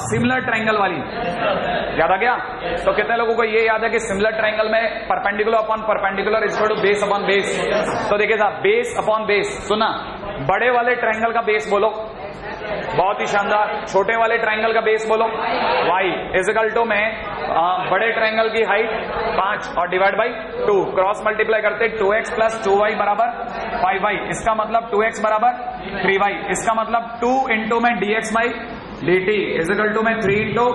सिमिलर ट्रायंगल वाली? याद आ गया? तो कितने लोगों को ये याद है कि सिमिलर ट्रायंगल में perpendicular upon perpendicular is equal to base upon base? तो देखिए साहब, बेस अपॉन बेस, सुना? बड़े वाले ट्रायंगल का बेस बोलो, बहुत ही शानदार। छोटे वाले ट्रायंगल का बेस बोलो, y इज इक्वल टू में बड़े ट्रायंगल की हाइट 5 और डिवाइड बाई 2, क्रॉस मल्टीप्लाई करते 2x प्लस 2y बराबर 5y, इसका मतलब 2x बराबर 3y, इसका मतलब 2 इंटू में dx/dt इज इक्वल टू में 3 इंटू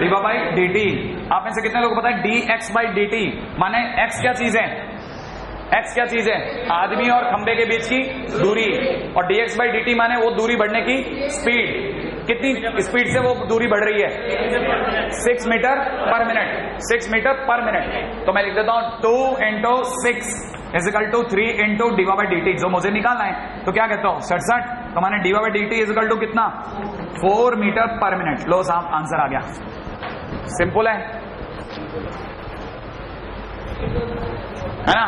dy/dt। आप में से कितने लोगों को पता है dx/dt माने x क्या चीज है? x क्या चीज है? आदमी और खंबे के बीच की दूरी, और dx/dt माने वो दूरी बढ़ने की स्पीड। कितनी स्पीड से वो दूरी बढ़ रही है? 6 मीटर पर मिनट, 6 मीटर पर मिनट। तो मैं लिख देता हूं 2 into 6 is equal to 3 into dy/dt, जो मुझे निकालना है। तो क्या कहता हूं? 67। तो मैंने dy/dt इज इक्वल टू कितना? 4 मीटर पर मिनट। लो साहब, आंसर आ गया। सिंपल है ना?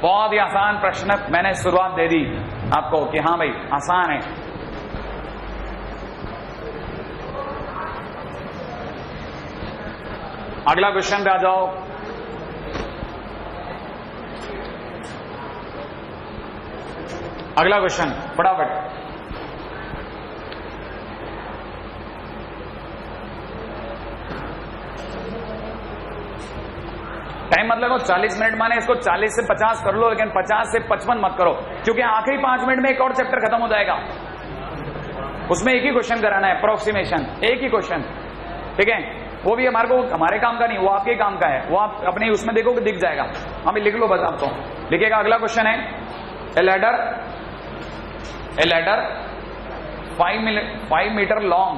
बहुत ही आसान प्रश्न, मैंने शुरुआत दे दी आपको कि हाँ भाई आसान है। अगला क्वेश्चन पे आ जाओ। अगला क्वेश्चन फटाफट। टाइम मतलब 40 मिनट माने इसको 40 से 50 कर लो, लेकिन 50 से 55 मत करो, क्योंकि आखिरी 5 मिनट में एक और चैप्टर खत्म हो जाएगा, उसमें एक ही क्वेश्चन कराना है, अप्रोक्सीमेशन, एक ही क्वेश्चन, ठीक है? वो भी हमारे काम का नहीं, वो आपके काम का है, वो आप अपने उसमें देखोगे दिख जाएगा। हमें लिख लो बस आपको, लिखिएगा। अगला क्वेश्चन है, ए ladder 5 meter long,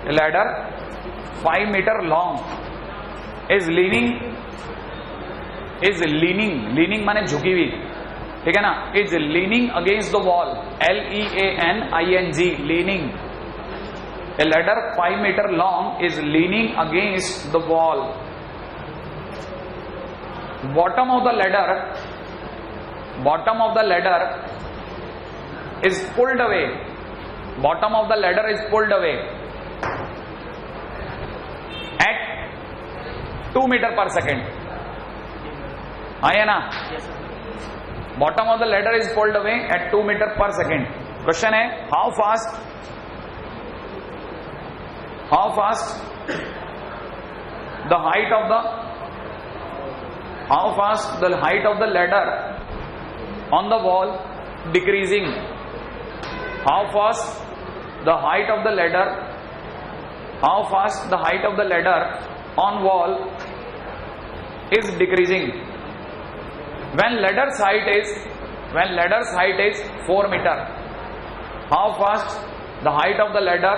a ladder 5 meter long is leaning माने झुकी हुई, ठीक है ना, is leaning against the wall, LEANING, leaning. A ladder 5 meter long is leaning against the wall. Bottom of the ladder is pulled away. Bottom of the ladder is pulled away at 2 meter per second. है ना? Bottom of the ladder is pulled away at 2 meter per second. Question है, how fast the height of the ladder on the wall decreasing? How fast the height of the ladder on wall is decreasing? When ladder's height is 4 meter, how fast the height of the ladder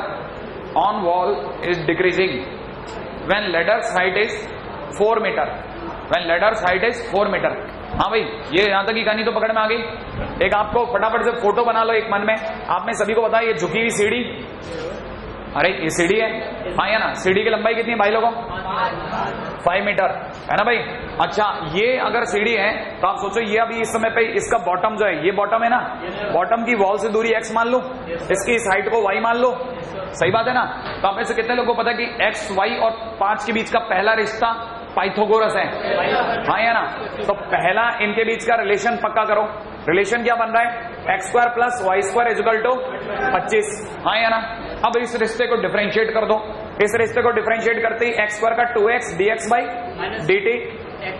on wall is decreasing? When ladder's height is 4 meter. हाँ भाई, ये यहां तक की कहानी तो पकड़ में आ गई। एक आपको फटाफट से फोटो बना लो एक मन में। आपने सभी को बताया ये झुकी हुई सीढ़ी, अरे ये सीढ़ी है, हाँ या ना? सीढ़ी की लंबाई कितनी है भाई लोगों? 5 मीटर, है ना भाई? अच्छा, ये अगर सीढ़ी है तो आप सोचो, ये अभी इस समय पे इसका बॉटम जो है, ये बॉटम है ना, बॉटम की वॉल से दूरी x मान लो, इसकी इस हाइट को y मान लो, सही बात है ना? तो आप में से कितने लोगों को पता है कि x, y और 5 के बीच का पहला रिश्ता पाइथागोरस है, हाँ या ना? तो पहला इनके बीच का रिलेशन पक्का करो। रिलेशन क्या बन रहा है? x² + y² = 25, हाँ या ना? अब इस रिश्ते को डिफरेंशिएट कर दो। इस रिश्ते को डिफरेंशिएट करते ही x² का 2x dx/dt,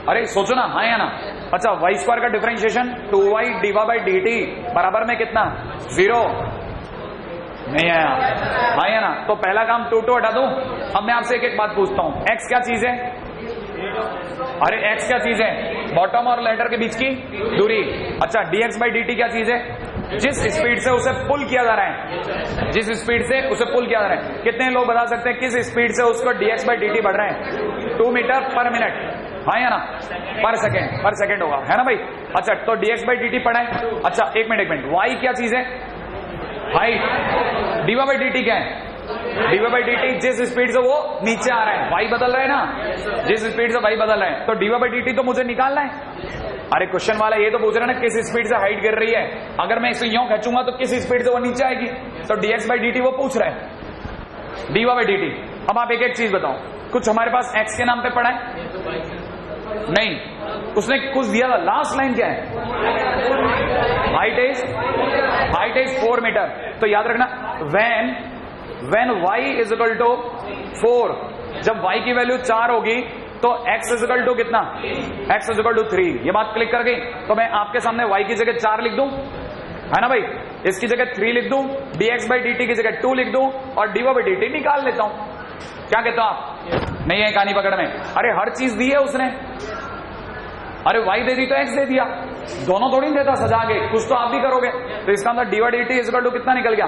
अरे सोचो ना, हाँ या ना? अच्छा, y² का डिफरेंशिएशन 2y dy/dt बराबर में कितना? 0 नहीं आया, हाँ या ना? तो पहला काम 2 हटा दो। अब मैं आपसे एक बात पूछता हूं, x क्या चीज है? अरे x क्या चीज है? बॉटम और लैडर के बीच की दूरी। अच्छा, dx/dt क्या चीज है? जिस स्पीड से उसे पुल किया जा रहा है, कितने लोग बता सकते हैं किस स्पीड से उसको dx/dt बढ़ रहा है? 2 मीटर पर मिनट, हाँ या ना? पर सेकेंड होगा, है ना भाई? अच्छा, तो dx/dt पढ़ा है। अच्छा, एक मिनट, y क्या चीज है? हाइट। dy/dt क्या है? dy/dt जिस स्पीड से वो नीचे आ रहा है, y बदल रहा है ना, जिस स्पीड से y बदल रहा है, तो dy/dt तो मुझे निकालना है। अरे क्वेश्चन वाला ये तो पूछ रहा है ना, किस स्पीड से हाइट गिर रही है। अगर मैं इसे यूं खींचूंगा तो किस स्पीड से वो नीचे आएगी, तो dx/dt वो पूछ रहा है, dy/dt। अब आप एक एक चीज बताओ, कुछ हमारे पास x के नाम पे पढ़ा है? नहीं, उसने कुछ दिया था। लास्ट लाइन क्या है? Height is 4 metre. तो याद रखना, when y = 4, जब y की वैल्यू 4 होगी तो x = कितना? x = 3। ये बात क्लिक कर गई? तो मैं आपके सामने y की जगह 4 लिख दूं, है ना भाई? इसकी जगह 3 लिख दूं, dx/dt की जगह 2 लिख दूं और dy/dt निकाल लेता हूं। क्या कहते हो आप? नहीं है कहानी पकड़ में? अरे हर चीज दी है उसने। अरे y दे दी तो x दे दिया, दोनों थोड़ी देता सजा के, कुछ तो आप भी करोगे। तो इसका मतलब dy/dt = कितना निकल गया?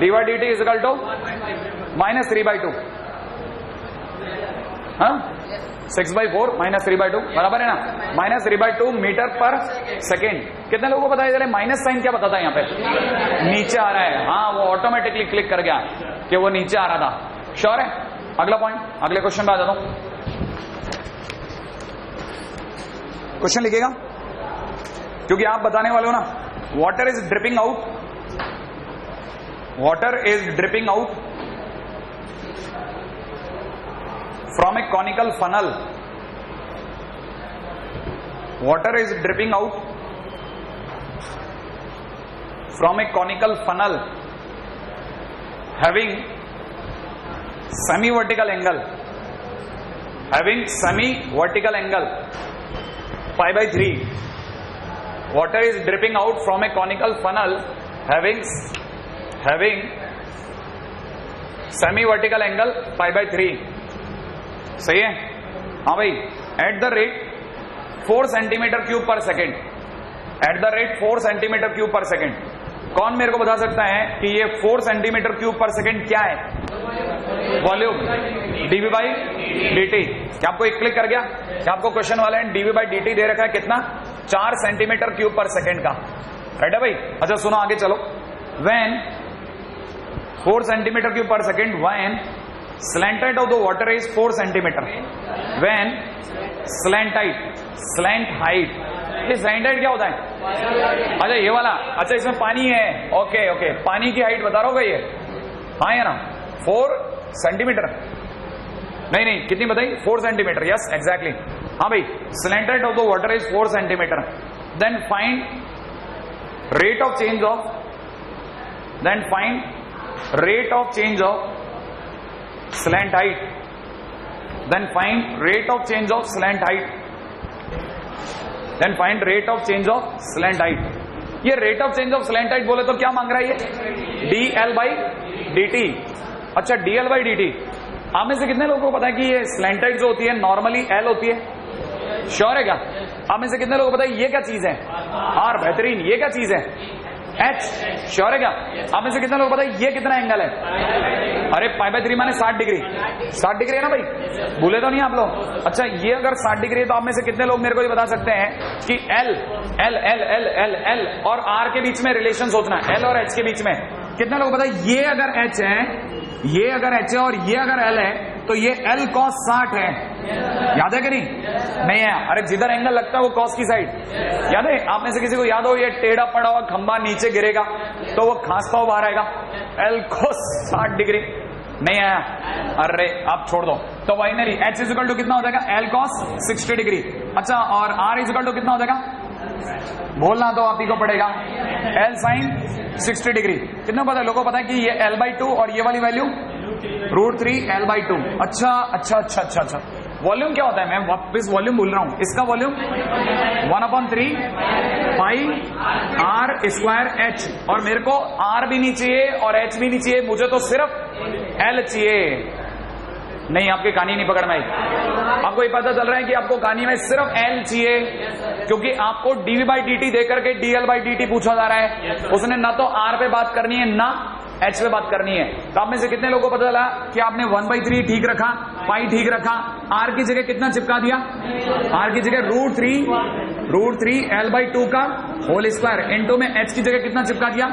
dy/dt = -3/2, हाँ, 6/4 -3/2 बराबर है ना? -3/2 मीटर पर सेकेंड। कितने लोगों को पता है? माइनस साइन क्या बताता है यहाँ पे? नीचे आ रहा है, हाँ, वो ऑटोमेटिकली क्लिक कर गया कि वो नीचे आ रहा था। श्योर है? अगला पॉइंट, अगले क्वेश्चन पे आ जाता हूं। क्वेश्चन लिखिएगा क्योंकि आप बताने वाले हो ना। Water is dripping out from a conical funnel. Water is dripping out from a conical funnel having semi-vertical angle pi/3. Water is dripping out from a conical funnel having semi-vertical angle pi/3. सही है? हाँ भाई, at the rate 4 cm³ per second, कौन मेरे को बता सकता है कि ये 4 सेंटीमीटर क्यूब पर सेकेंड क्या है? Volume dV by dt। क्या आपको एक क्लिक कर गया? क्या आपको क्वेश्चन वाले ने dV बाई dt दे रखा है कितना? 4 सेंटीमीटर क्यूब पर सेकेंड का, राइट है भाई? अच्छा सुनो आगे चलो। व्हेन 4 सेंटीमीटर क्यूब पर second, when slant height of the water is 4 centimetre, when slant height, ये slant height क्या होता है? अच्छा ये वाला, अच्छा इसमें पानी है, ओके ओके, पानी की हाइट बता रहा होगा ये, हाँ या ना? 4 सेंटीमीटर, नहीं कितनी बताई? 4 सेंटीमीटर, यस एग्जैक्टली, हाँ भाई। slant height of the water is 4 centimetre, then find rate of change of slant height, then find rate of change of slant height, then find rate of change of slant height। ये rate of change of slant height बोले तो क्या मांग रहा है ये? dl by dt। अच्छा dl by dt, आप में से कितने लोगों को पता है कि ये slant height जो होती है नॉर्मली l होती है? श्योर है क्या? आप में से कितने लोगों को पता है ये क्या चीज है? r, बेहतरीन। ये क्या चीज है? h, श्योर है क्या? आप में से कितने लोगों को पता है ये कितना एंगल है? अरे π/3 माने 60 डिग्री, 60 डिग्री है ना भाई, भूले तो नहीं आप लोग? अच्छा ये अगर 60 डिग्री है तो आप में से कितने लोग मेरे को ये बता सकते हैं कि L और R के बीच में रिलेशन सोचना है, L और H के बीच में कितने लोग पता है? ये अगर H है, ये अगर H है और ये अगर L है तो ये L cos 60 है, याद है कि नहीं है? अरे जिधर एंगल लगता है वो cos की साइड, याद है? आप में से किसी को याद हो ये टेढ़ा पड़ा हुआ खंबा नीचे गिरेगा तो वो खांसता हुआ बाहर आएगा, L cos 60 डिग्री, नहीं आया? अरे आप छोड़ दो। तो finally H is equal to कितना हो जाएगा? L cos 60 degree. अच्छा और R इज इक्वल टू कितना हो जाएगा? बोलना तो आप ही को पड़ेगा, L sin 60 डिग्री। कितना पता है लोगों को? पता है कि ये L/2 और ये वाली वैल्यू √3 L/2। अच्छा, वॉल्यूम क्या होता है? मैं वापस वॉल्यूम भूल रहा हूं, इसका वॉल्यूम 1/3 पाई r स्क्वायर h, और मेरे को r भी नहीं चाहिए और h भी नहीं चाहिए, मुझे तो सिर्फ l चाहिए। नहीं आपकी कहानी नहीं पकड़ में आई, आपको ये पता चल रहा है कि आपको कहानी में सिर्फ l चाहिए, क्योंकि आपको dv बाई dt देकर के dl बाई dt पूछा जा रहा है। उसने ना तो r पे बात करनी है ना h पे बात करनी है। तो आप में से कितने लोगों को पता चला कि आपने 1/3 ठीक रखा, पाई ठीक रखा, r की जगह कितना चिपका दिया? r की जगह √3 L/2 का होल स्क्वायर इनटू में h की जगह कितना चिपका दिया?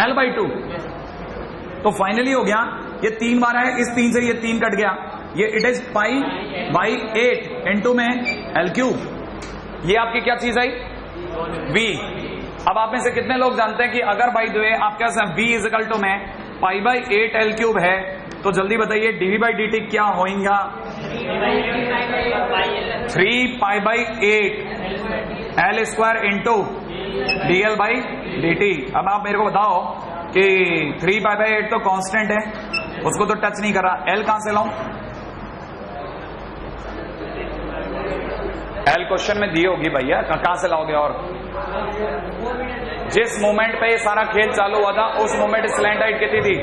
L/2। तो फाइनली हो गया, ये 3 बार है, इस 3 से ये 3 कट गया, ये इट इज π/8 इनटू में L3। ये आपकी क्या चीज आई? v। अब आप में से कितने लोग जानते हैं कि अगर बाई द वे आप क्या v इज इक्वल टू में π/8 L3 है तो जल्दी बताइए dv बाई dt क्या होगा? 3π/8 L square into dl by dt। अब आप मेरे को बताओ कि 3π/8 तो कांस्टेंट है, उसको तो टच नहीं करा, L कहां से लाऊं? L क्वेश्चन में दी होगी भैया, कहां से लाओगे? और जिस मोमेंट पे ये सारा खेल चालू हुआ था उस मोमेंट स्लैंट हाइट कितनी थी?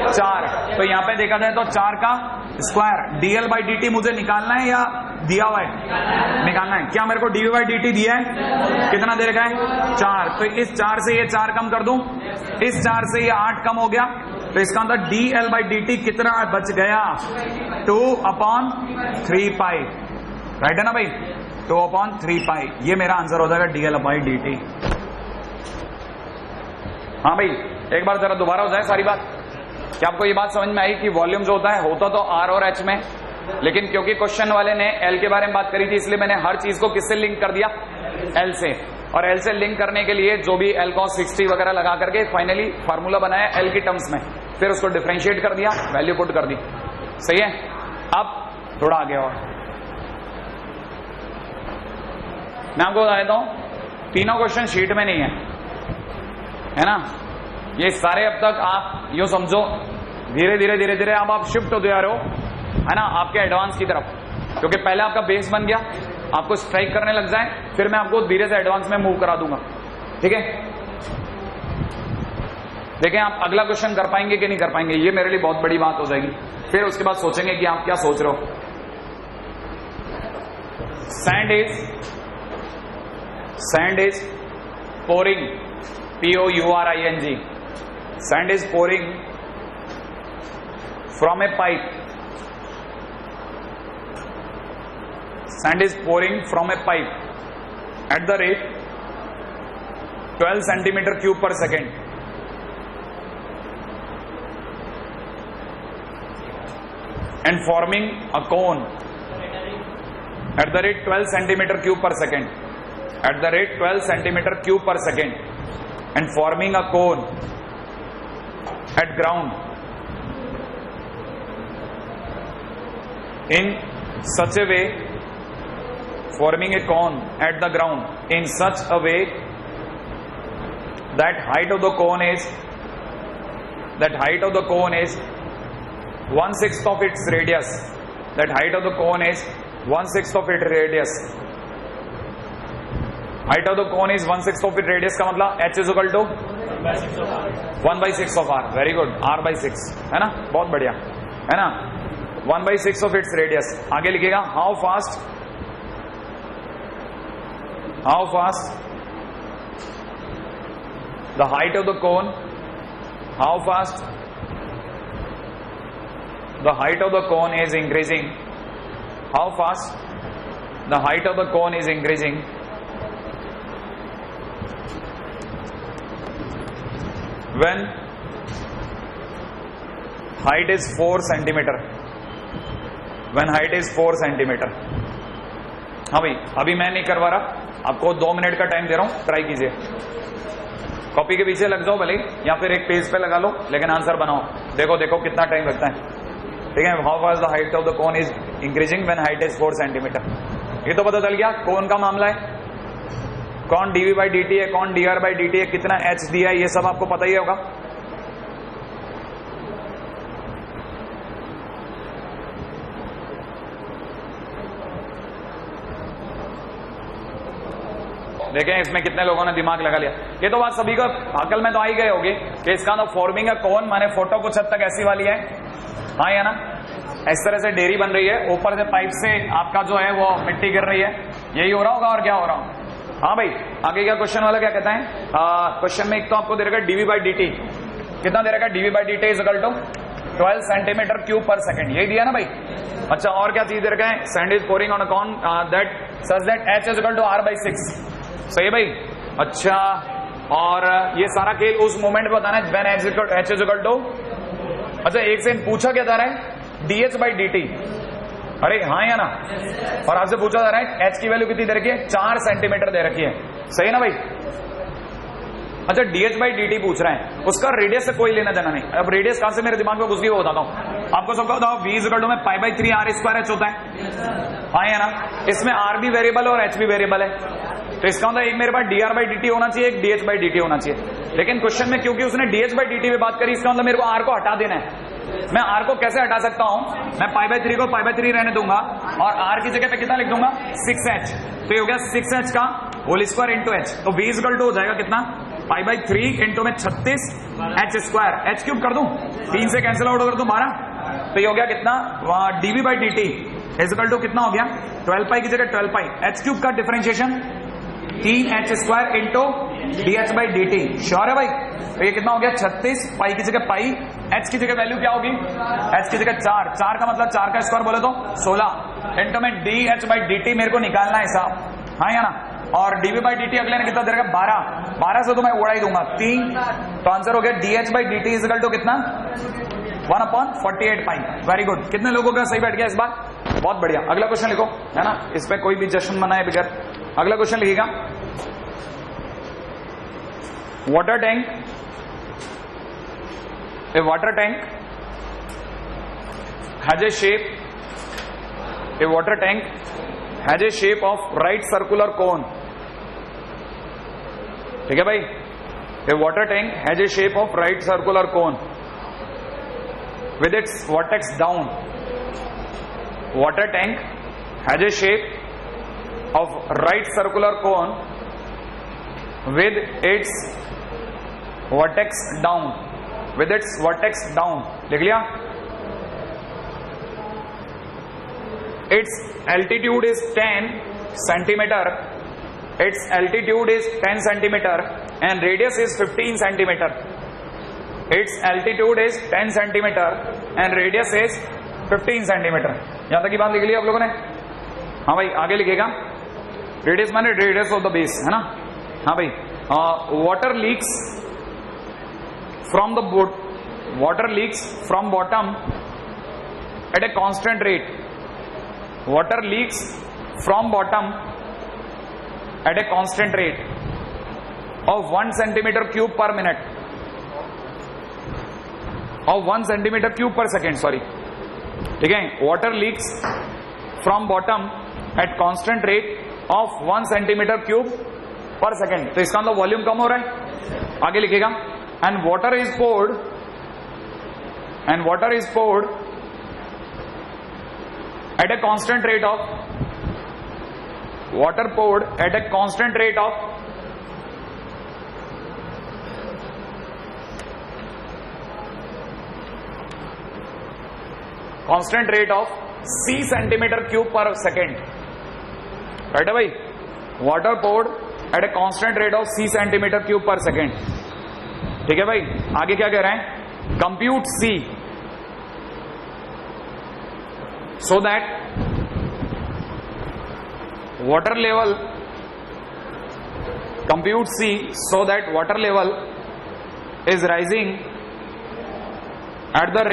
4। तो यहाँ पे देखा जाए तो 4 का स्क्वायर dl बाई dt मुझे निकालना है या दिया हुआ है? निकालना है। क्या मेरे को dv बाई dt दिया है? कितना दे रखा है? 4। तो इस 4 से ये 4 कम कर दूं, इस 4 से ये 8 कम हो गया, तो इसका मतलब dl बाई dt कितना बच गया? 2/3π, राइट है ना भाई? 2/3π, ये मेरा आंसर हो जाएगा dl बाई dt। हाँ भाई एक बार जरा दोबारा हो जाए सारी बात। क्या आपको ये बात समझ में आई कि वॉल्यूम जो होता है होता तो r और h में, लेकिन क्योंकि क्वेश्चन वाले ने l के बारे में बात करी थी इसलिए मैंने हर चीज को किससे लिंक कर दिया? l से। और l से लिंक करने के लिए जो भी l cos 60 वगैरह लगा करके फाइनली फार्मूला बनाया l की टर्म्स में, फिर उसको डिफरेंशिएट कर दिया, वैल्यू पुट कर दी। सही है? अब थोड़ा आगे और मैं आपको बता देता हूं, तीनों क्वेश्चन शीट में नहीं है ना? ये सारे अब तक आप यूं समझो धीरे धीरे आप शिफ्ट होते जा रहे हो, है ना, आपके एडवांस की तरफ, क्योंकि पहले आपका बेस बन गया, आपको स्ट्राइक करने लग जाए, फिर मैं आपको धीरे से एडवांस में मूव करा दूंगा। ठीक है? देखें आप अगला क्वेश्चन कर पाएंगे कि नहीं कर पाएंगे, ये मेरे लिए बहुत बड़ी बात हो जाएगी। फिर उसके बाद सोचेंगे कि आप क्या सोच रहे हो। Sand is pouring Pouring. Sand is pouring from a pipe. Sand is pouring from a pipe at the rate 12 centimeter cube per second. And forming a cone at the rate 12 centimeter cube per second. At the rate 12 centimeter cube per second. And forming a cone at ground in such a way, forming a cone at the ground in such a way that height of the cone is 1/6 of its radius. That height of the cone is 1/6 of its radius. Height of the cone is 1/6 of its radius का मतलब h is equal to 1/6 of r. Very good. r by 6 है ना, बहुत बढ़िया है ना. 1/6 of its radius. आगे लिखेगा how fast the height of the cone, how fast the height of the cone is increasing, how fast the height of the cone is increasing when height is 4 centimeter. When height is 4 centimeter. हाँ भाई, अभी मैं नहीं करवा रहा, आपको 2 minute का time दे रहा हूं, ट्राई कीजिए. कॉपी के पीछे लग जाओ भले, या फिर एक पेज पे लगा लो, लेकिन आंसर बनाओ. देखो कितना टाइम लगता है. ठीक है. How fast the height of the cone is increasing when height is 4 centimetre. ये तो पता चल गया कोन का मामला है. कौन dv बाई dt है, कौन dr बाई dt है, कितना h दिया है, ये सब आपको पता ही होगा. देखें इसमें कितने लोगों ने दिमाग लगा लिया. ये तो बात सभी को अकल में तो आ ही गए होगी कि इसका ना फॉर्मिंग है कौन माने फोटो कुछ हद तक ऐसी वाली है. हाँ या ना, इस तरह से डेयरी बन रही है, ऊपर से पाइप से आपका जो है वो मिट्टी गिर रही है. यही हो रहा होगा और क्या हो रहा हो. हाँ भाई, आगे क्या क्वेश्चन वाला क्या कहता है. क्वेश्चन में एक तो आपको दे रखा dv बाई dt. कितना दे रखा है. dv by dt is equal to 12 centimetre cube per second. यही दिया ना भाई. अच्छा, और क्या चीज दे रखा है. Sand is pouring on a cone that such that h is equal to r by 6. सही है भाई. अच्छा, और ये सारा खेल उस मोमेंट पे बताना है when h is equal to. अच्छा, एक से पूछा क्या जा रहा है dh बाई dt. अरे हाँ या ना. और आपसे पूछा जा रहा है h की वैल्यू कितनी दे रखी है. 4 सेंटीमीटर दे रखी है. सही है ना भाई. अच्छा, dh बाई dt पूछ रहा है, उसका रेडियस से कोई लेना देना नहीं. अब रेडियस कहां से मेरे दिमाग में घुस गई वो बताता हूं आपको. सबको बताओ v इज इक्वल टू में pi by 3 r square h होता है. हाँ या ना. इसमें r भी वेरिएबल है और h भी वेरिएबल है. तो इसका मतलब एक मेरे पास dr बाई dt होना चाहिए, एक dh बाई dt होना चाहिए. लेकिन क्वेश्चन में क्योंकि उसने dh बाई dt में बात करी, इसका मतलब मेरे को r को हटा देना है. मैं r को कैसे हटा सकता हूं. मैं पाई बाई 3 को पाई बाई 3 रहने दूंगा और r की जगह पे कितना लिख दूंगा 6h. तो ये हो गया 6h का होल स्क्वायर इंटू h. तो v इक्वल टू हो जाएगा कितना पाई बाई 3 इंटू में 36 h स्क्वायर. h क्यूब कर दूं, 3 से कैंसिल आउट कर दूं 12. तो ये हो गया कितना dv by dt is equal to कितना हो गया 12 पाई की जगह 12 पाई. h क्यूब का differentiation 3h square into dh by dt. Sure है भाई. तो ये कितना हो गया 36 पाई की जगह पाई. h की जगह वैल्यू क्या होगी. h की जगह 4 का मतलब 4 का स्क्वायर बोले तो 16 इंटू में dh बाई dt मेरे को निकालना है साहब. हाँ या ना. और dv बाई dt अगले ने कितना दे रखा 12 से तो मैं उड़ा ही दूंगा 3. तो आंसर हो गया dh by dt is equal to कितना 1/48 पाई. Very good. कितने लोगों का सही बैठ गया इस बार. बहुत बढ़िया. अगला क्वेश्चन लिखो, है ना. इस पे कोई भी जश्न मनाए बगैर. अगला क्वेश्चन लिखिएगा. Water tank, a water tank has a shape, a water tank has a shape of right circular cone. ठीक है भाई. a water tank has a shape of right circular cone with its vertex down. Water tank has a shape of right circular cone with its vertex down. With its vertex down. लिख लिया. Its altitude is 10 centimeter its altitude is 10 centimeter and radius is 15 centimeter. Its altitude is 10 centimeter and radius is 15 centimeter. यहां तक की बात लिख ली आप लोगों ने? हाँ भाई, आगे लिखेगा। रेडियस माने रेडियस ऑफ द बेस, है ना? हाँ भाई, water leaks from the boat, water leaks from bottom at a constant rate. Water leaks from bottom at a constant rate of 1 centimeter cube per minute, of 1 centimeter cube per second, sorry. ठीक है, water leaks from bottom at constant rate of 1 centimeter cube per second. तो इसका मतलब volume कम हो रहा है। आगे लिखेगा, and water is poured at a constant rate of water poured at a constant rate of C centimeter cube per second. Right है भाई, water poured at a constant rate of C centimeter cube per second. ठीक है भाई, आगे क्या कह रहे हैं? Compute C so that water level is rising at the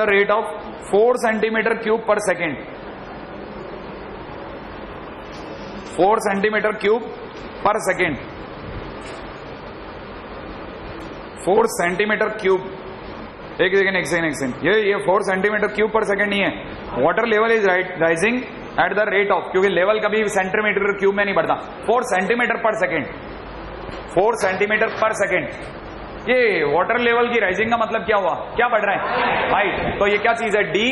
rate of 4 centimeter cube per second. 4 centimeter cube per second. 4 centimeter cube. एक second, ये 4 सेंटीमीटर क्यूब पर सेकेंड नहीं है। Water level is rising at the rate of, क्योंकि level कभी centimetre cube में नहीं बढ़ता, 4 centimetre per second. 4 centimetre per second. ये वाटर लेवल की राइजिंग का मतलब क्या हुआ? क्या बढ़ रहा है? हाइट। तो ये क्या चीज है? डी,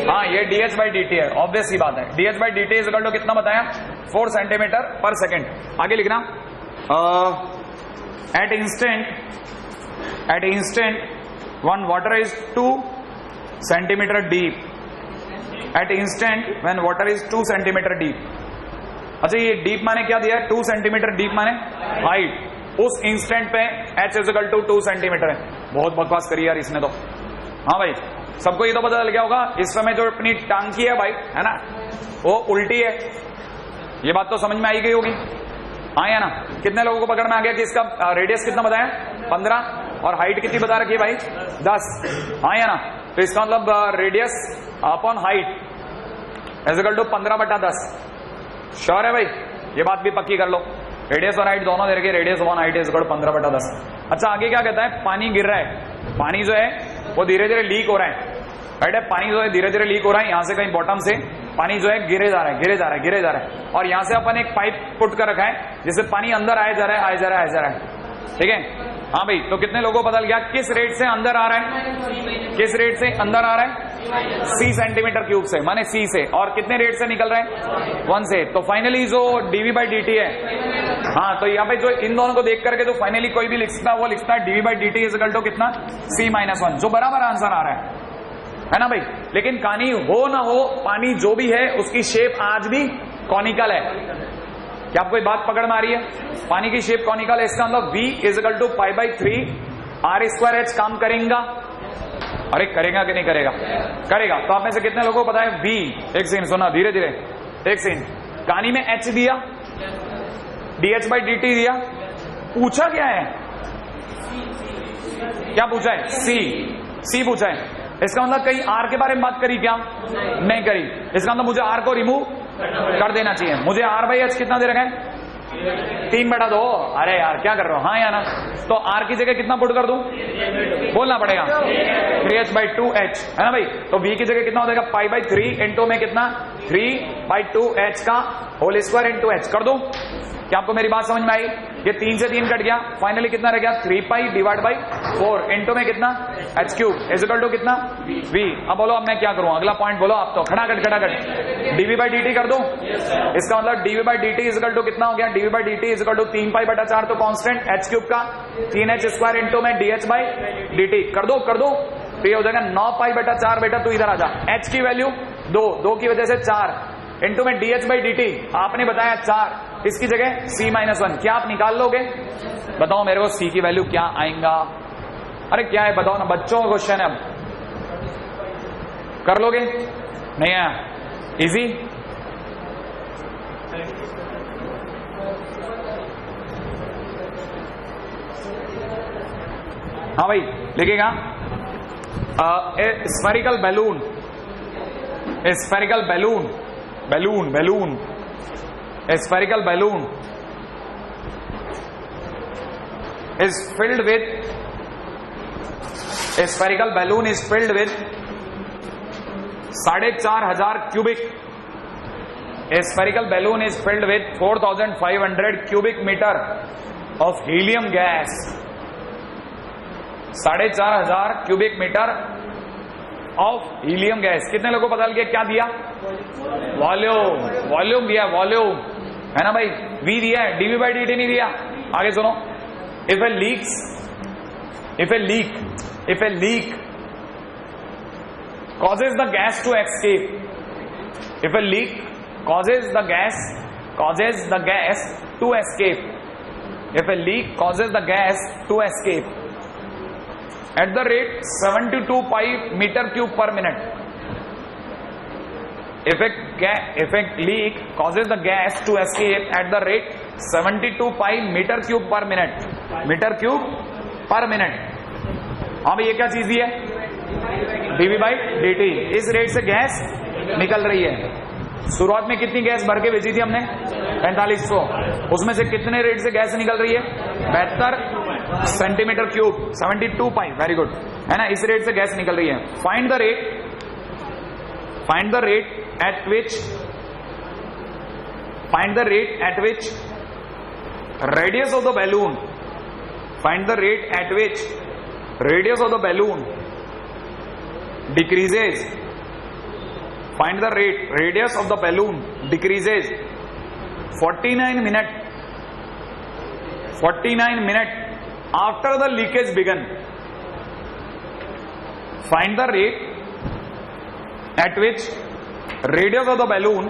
हाँ ये dh बाई dt है, ऑब्वियस सी बात है। dh by dt is equal to कितना बताया? 4 सेंटीमीटर पर सेकेंड। आगे लिखना, at instant when water is 2 centimeter deep, at instant when water is 2 centimeter deep. अच्छा, ये डीप माने क्या दिया है? 2 सेंटीमीटर डीप माने हाइट। उस इंस्टेंट पे h is equal to 2 centimetre है। बहुत बकवास करी यार इसने तो। हाँ भाई, सबको ये तो पता चल गया होगा, इस समय जो अपनी टांकी है भाई, है ना, वो उल्टी है। ये बात तो समझ में आई गई होगी, हाँ या ना? कितने लोगों को पकड़ में आ गया कि इसका रेडियस कितना बताया? 15, और हाइट कितनी बता रखी है भाई? 10, हाँ या ना? तो इसका मतलब radius upon height is equal to 15/10। Sure है भाई? ये बात भी पक्की कर लो, रेडियस और हाइट दोनों दे रखे, radius upon height is equal to 15/10। अच्छा, आगे क्या कहता है? पानी गिर रहा है, पानी जो है वो धीरे धीरे लीक हो रहा है, राइट है? पानी जो है धीरे धीरे लीक हो रहा है, यहां से कहीं बॉटम से पानी जो है गिरे जा रहा है, और यहां से अपन एक पाइप पुट कर रखा है जिससे पानी अंदर आया जा रहा है, ठीक है? हाँ भाई, तो कितने लोगों को पता गया किस रेट से अंदर आ रहा है? किस रेट से अंदर आ रहा है? C सेंटीमीटर क्यूब से, माने C से। और कितने रेट से निकल रहा है? 1 से। तो फाइनली जो dV बाई dt है, हाँ, तो यहाँ पे जो इन दोनों को देख करके जो फाइनली कोई भी लिखता है वो लिखता है dV by dt is equal to कितना? C-1, जो बराबर आंसर आ रहा है ना भाई? लेकिन कहानी हो ना हो, पानी जो भी है उसकी शेप आज भी कॉनिकल है। क्या आपको बात पकड़ में आ रही है? पानी की शेप कॉनिकल है, इसका मतलब V is equal to π/3 r²h काम करेगा? अरे करेगा कि नहीं करेगा? करेगा। तो आप में से कितने लोगों को पता है V? एक सेकंड सुना, धीरे धीरे, एक सेकंड। कहानी में h दिया, dh बाई dt दिया, पूछा क्या है? क्या पूछा है? C पूछा है। इसका मतलब कहीं R के बारे में बात करी क्या? नहीं करी। इसका मतलब मुझे R को रिमूव कर देना चाहिए। मुझे r/h कितना दे रखा है? 3/2। अरे यार क्या कर रहे हो? हाँ या ना? तो R की जगह कितना पुट कर दूं? बोलना पड़ेगा 3h/2h, है ना भाई? तो V की जगह कितना हो जाएगा? π/3 इंटू में कितना? 3/2h का होल स्क्वायर इंटू h कर दूं। क्या आपको मेरी बात समझ में आई? ये 3 से 3 कट गया, फाइनली कितना रह गया? 3π/4 इंटू में कितना? h³ इज इक्वल टू कितना? V। अब बोलो, अब मैं क्या करूं? अगला पॉइंट बोलो आप तो, खड़ाखट dV बाई dt कर दूं। इसका मतलब dV by dt is equal to कितना हो गया? dV by dt is equal to 3π/4, तो कांस्टेंट h³ का 3h² इंटू में dh बाई dt कर दो। तो ये हो जाएगा 9 पाई बटा 4। बेटा तू इधर आ जा। h की वैल्यू 2 की वजह से 4 इंटू में dh/dt आपने बताया 4, इसकी जगह c-1। क्या आप निकाल लोगे? बताओ मेरे को c की वैल्यू क्या आएगा? अरे क्या है बताओ ना, बच्चों का क्वेश्चन है। अब कर लोगे? नहीं आया? इजी। हाँ भाई लिखेगा spherical balloon, spherical balloon, balloon balloon spherical balloon is filled with, a spherical balloon is filled with 4,500 cubic, a spherical balloon is filled with 4,500 cubic meter of helium gas। 4,500 cubic metre of helium gas. कितने लोगों को पता लग गया क्या दिया? Volume, volume दिया, volume है ना भाई। वी दिया है, dV/dt नहीं दिया। आगे सुनो, if a leak causes the gas to escape, if a leak causes the gas to escape, if a leak causes the gas to escape at the rate 72 pi meter cube per minute, if a leak causes the gas to escape at the rate 72 pi meter cube per minute, metre cube per minute. हाँ भाई ये क्या चीज है? dV/dt। इस rate से gas निकल रही है। शुरुआत में कितनी गैस भर के भेजी थी हमने? 4500। उसमें से कितने रेट से गैस निकल रही है? 72 सेंटीमीटर क्यूब, 72 पाई। वेरी गुड, है ना। इस रेट से गैस निकल रही है। Find the rate at which radius of the balloon, find the rate at which radius of the balloon decreases, find the radius of the balloon decreases 49 minute after the leakage begun। find the rate at which radius of the balloon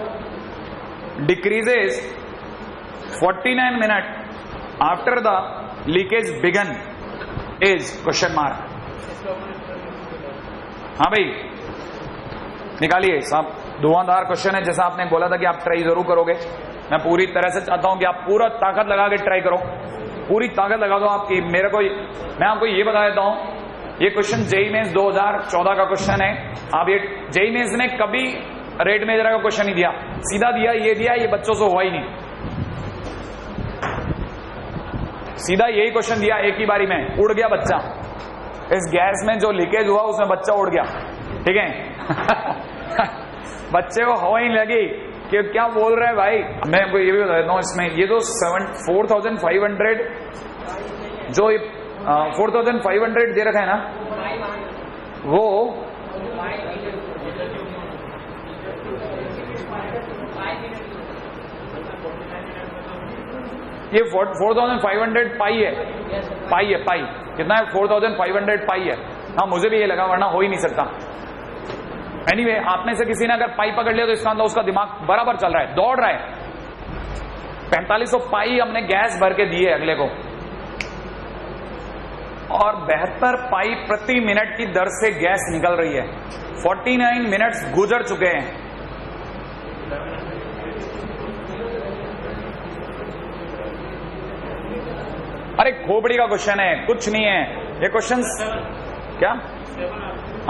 decreases 49 minute after the leakage begun is question mark। हाँ भाई निकालिए साहब। धुआंधार question है, जैसा आपने बोला था कि आप ट्राई जरूर करोगे। मैं पूरी तरह से चाहता हूं कि आप पूरा ताकत लगा के ट्राई करो, पूरी ताकत लगा दो आपकी। मैं आपको ये बता देता हूं, ये क्वेश्चन जेईई मेंस 2014 का क्वेश्चन है। आप ये जेईई मेंस ने कभी रेट मेजर का क्वेश्चन नहीं दिया, सीधा दिया, ये बच्चों से हुआ ही नहीं। सीधा यही क्वेश्चन दिया एक ही बारी में, उड़ गया बच्चा। इस गैस में जो लीकेज हुआ उसमें बच्चा उड़ गया। ठीक है बच्चे को हवा ही लगी कि क्या बोल रहा है भाई। मैं आपको ये भी बता देता हूं, इसमें ये जो 4,500 जो 4,500 दे रखा है ना, वो ये 4,500 पाई है। पाई कितना है? 4,500 पाई है। हाँ मुझे भी ये लगा, वरना हो ही नहीं सकता। एनीवे, आप में से किसी ने अगर पाई पकड़ लिया तो इसका मतलब उसका दिमाग बराबर चल रहा है, दौड़ रहा है। 4500 पाई हमने गैस भर के दी है अगले को, और 72 पाई प्रति मिनट की दर से गैस निकल रही है। 49 मिनट्स गुजर चुके हैं। अरे खोपड़ी का क्वेश्चन है, कुछ नहीं है ये क्वेश्चन। क्या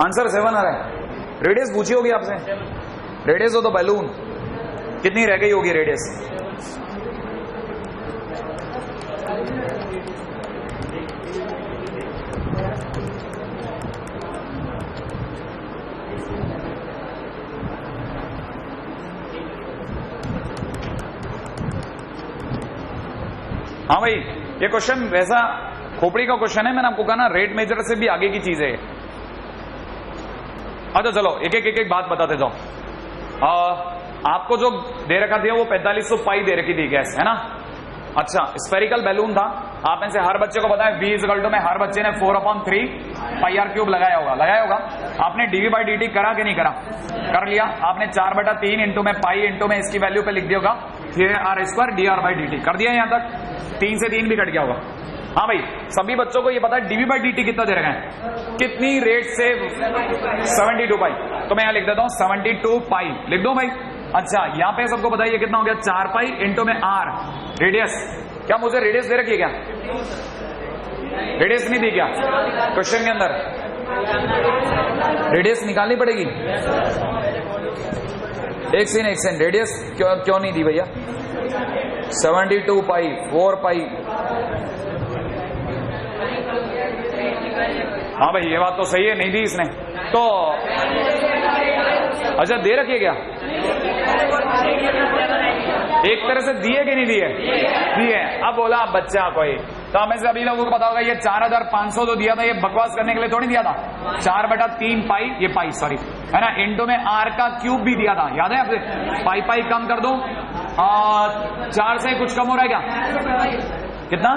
आंसर 7 आ रहा है? रेडियस पूछी होगी आपसे, रेडियस ऑफ द बैलून कितनी रह गई होगी रेडियस? हाँ भाई ये क्वेश्चन वैसा खोपड़ी का क्वेश्चन है। मैंने आपको कहा ना रेट मेजर से भी आगे की चीज है। अच्छा चलो एक एक बात बताते जाओ। आपको जो दे रखा था वो 4500 पाई दे रखी थी गैस, है ना। अच्छा स्फेरिकल बैलून था। आप में से हर बच्चे को पता है V इक्वल टू में हर बच्चे ने 4/3 पाई आर क्यूब लगाया होगा। आपने डीवी बाई डी टी करा कि नहीं करा? कर लिया आपने। 4/3 इंटू में पाई इंटू में इसकी वैल्यू पे लिख दिया होगा r² D r by d T. कर दिया यहां तक? 3 से 3 भी कट गया होगा। हाँ भाई, सभी बच्चों को ये पता है डीवी बाई डी टी कितना दे रखा है, कितनी रेट से 72 पाई। तो मैं यहां लिख देता हूं 72 पाई, लिख दो भाई। अच्छा, यहां पे सबको बताइए कितना हो गया? 4 पाई इंटू में आर रेडियस। क्या मुझे रेडियस दे रखी है? क्या रेडियस नहीं दी क्या क्वेश्चन के अंदर? रेडियस निकालनी पड़ेगी। एक सेकंड, रेडियस क्यों नहीं दी भैया? 72 पाई 4 पाई। हाँ भाई, ये बात तो सही है, नहीं दी इसने तो। अच्छा, दे रखी है क्या? एक तरह से दिए कि नहीं दिए? दिए। अब बोला आप बच्चा कोई, तो हमें से अभी लोगों को पता होगा ये 4500 जो दिया था ये बकवास करने के लिए थोड़ी दिया था। 4/3 पाई, ये पाई सॉरी है ना, इंटू में आर का क्यूब भी दिया था, याद है आपसे? पाई कम कर दो, 4 से कुछ कम हो रहा है क्या? कितना?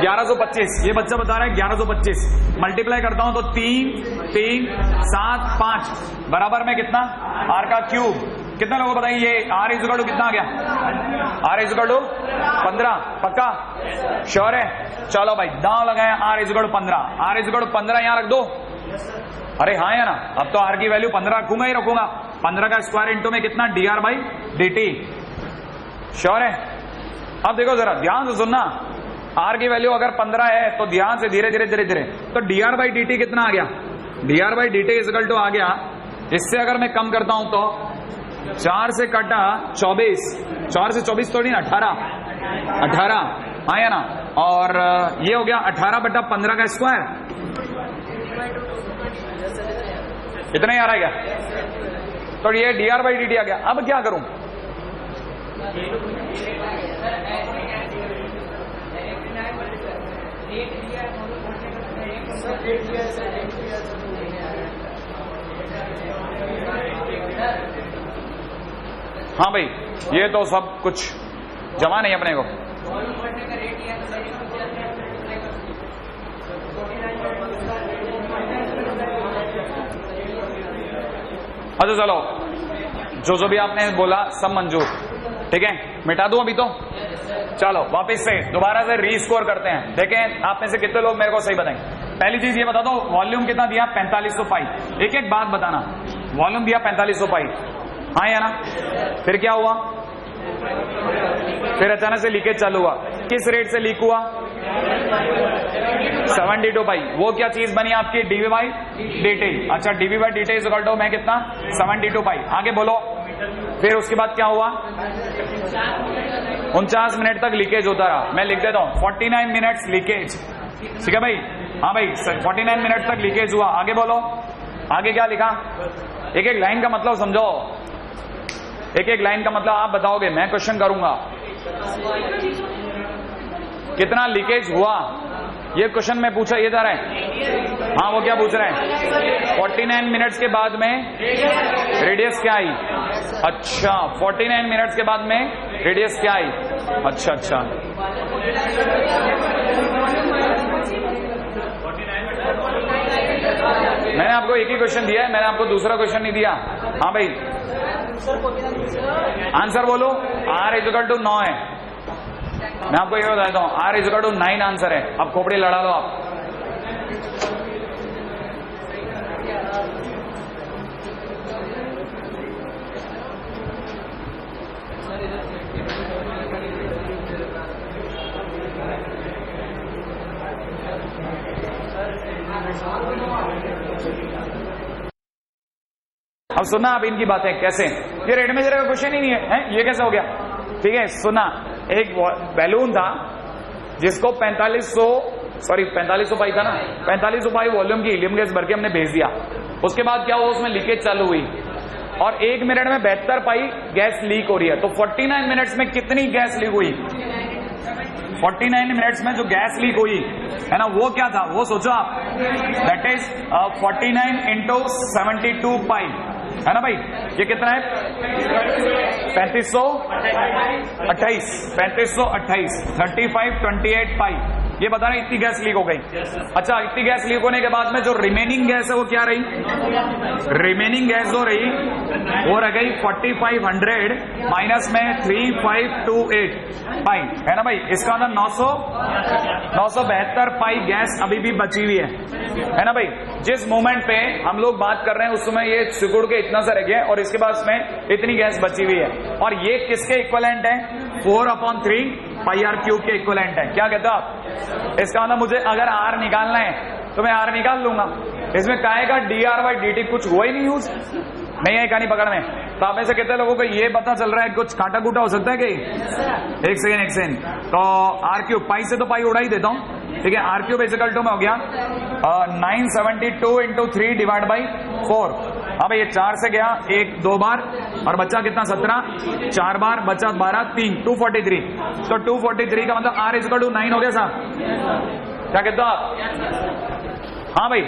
1125। ये बच्चा बता रहा है 1125। मल्टीप्लाई करता हूं तो 3 3 7 5 बराबर में कितना? आर का क्यूब। कितना लोगों को बताइए ये आर इज इक्वल टू कितना आ गया? R is equal to 15। पक्का श्योर है? चलो भाई, दांव लगाए R is equal to 15। R is equal to 15 यहां रख दो। अरे हाँ या ना? अब तो आर की वैल्यू 15 रखूंगा ही रखूंगा। 15 का स्क्वायर इंटू में कितना? D r by d T. Sure है? अब देखो जरा ध्यान से सुनना, आर की वैल्यू अगर 15 है तो ध्यान से धीरे धीरे तो d r by d t कितना आ गया? D r by d t equal to आ गया, इससे अगर मैं कम करता हूं तो 4 से कटा 24, 4 से 24 थोड़ी ना 18 हाँ या ना? और ये हो गया 18/15 का स्क्वायर। इतना ही आ रहा है क्या? तो ये d r by d t आ गया। अब क्या करूं? हाँ भाई, ये तो सब कुछ जमा नहीं अपने को। अच्छा चलो, जो भी आपने बोला सब मंजूर, ठीक है? मिटा दूं अभी तो? चलो वापस से दोबारा से रीस्कोर करते हैं। देखें आप में से कितने लोग मेरे को सही बताएंगे। पहली चीज ये बता दो, वॉल्यूम कितना दिया? 4500 पाई। एक एक बात बताना। वॉल्यूम दिया 4500 पाई, हाँ या ना? फिर क्या हुआ? फिर अचानक से लीकेज चालू हुआ। किस रेट से लीक हुआ? 72 पाई। वो क्या चीज बनी आपकी? D v by d t. अच्छा, d v by d t is equal to मैं कितना? 72 पाई। आगे बोलो। फिर उसके बाद क्या हुआ? 49 मिनट तक लीकेज होता रहा। मैं लिख देता हूं 49 मिनट्स लीकेज। ठीक है भाई? हाँ भाई, 49 मिनट तक लीकेज हुआ। आगे बोलो, आगे क्या लिखा? एक एक लाइन का मतलब समझो, एक एक लाइन का मतलब आप बताओगे, मैं क्वेश्चन करूंगा। कितना लीकेज हुआ ये क्वेश्चन में पूछा ये जा रहा है। हाँ, वो क्या पूछ रहे हैं? 49 मिनट्स के बाद में रेडियस क्या आई? अच्छा, 49 मिनट्स के बाद में रेडियस क्या आई? अच्छा अच्छा, मैंने आपको एक ही क्वेश्चन दिया है, मैंने आपको दूसरा क्वेश्चन नहीं दिया। हाँ भाई, आंसर बोलो। आर इज इक्वल टू 9 है। मैं आपको ये बताता हूं, R is equal to 9 answer है। अब खोपड़ी लड़ा लो आप। अब सुना आप इनकी बातें कैसे? ये रेड मेजर का क्वेश्चन ही नहीं है, ये कैसे हो गया? ठीक है, सुना। एक बैलून था जिसको 4500 पाई था ना, 4500 पाई वॉल्यूम की हीलियम गैस भर के हमने भेज दिया। उसके बाद क्या हुआ? उसमें लीकेज चालू हुई और 1 मिनट में 72 पाई गैस लीक हो रही है। तो 49 मिनट्स में कितनी गैस लीक हुई? 49 मिनट्स में जो गैस लीक हुई है ना, वो क्या था? वो सोचो आप। दैट इज 49 इंटू 72 पाई, है ना भाई? ये कितना है? 3528 3528 3528 पाई ये बता रहे इतनी गैस लीक हो गई। अच्छा, इतनी गैस लीक होने के बाद में जो रिमेनिंग गैस है वो क्या रही? रिमेनिंग गैस जो रही वो रह गई 4500 माइनस में 3528 पाई, है ना भाई। इसका मतलब 972 पाई गैस अभी भी बची हुई है ना भाई। जिस मोमेंट पे हम लोग बात कर रहे हैं उस समय ये सिकुड़ के इतना सा रह गया और इसके बाद में इतनी गैस बची हुई है, और ये किसके इक्विवेलेंट है? 4/3 पाई आर क्यूब के इक्विवेलेंट है। क्या कहते हो आप? इसका मतलब मुझे अगर आर निकालना है तो मैं आर निकाल लूंगा। इसमें काहे का dr/dt कुछ हुआ ही नहीं यूज, नहीं है कहानी पकड़ में। तो आप ऐसे कहते हैं लोगों को ये पता चल रहा है कुछ कांटा कूटा हो सकता है कि? एक सेकेंड। तो आर क्यूब पाई से तो पाई उड़ा ही देता हूं, ठीक है। आर क्यूब इक्वल टू में हो गया 972 इंटू 3 डिवाइड बाई 4। अब ये 4 से गया 1 2 बार और बच्चा कितना? 17, 4 बार बचा 12, 3 243। तो 243 का मतलब आर इक्वल टू 9 हो गया साहब। क्या कहते हो आप? हाँ भाई।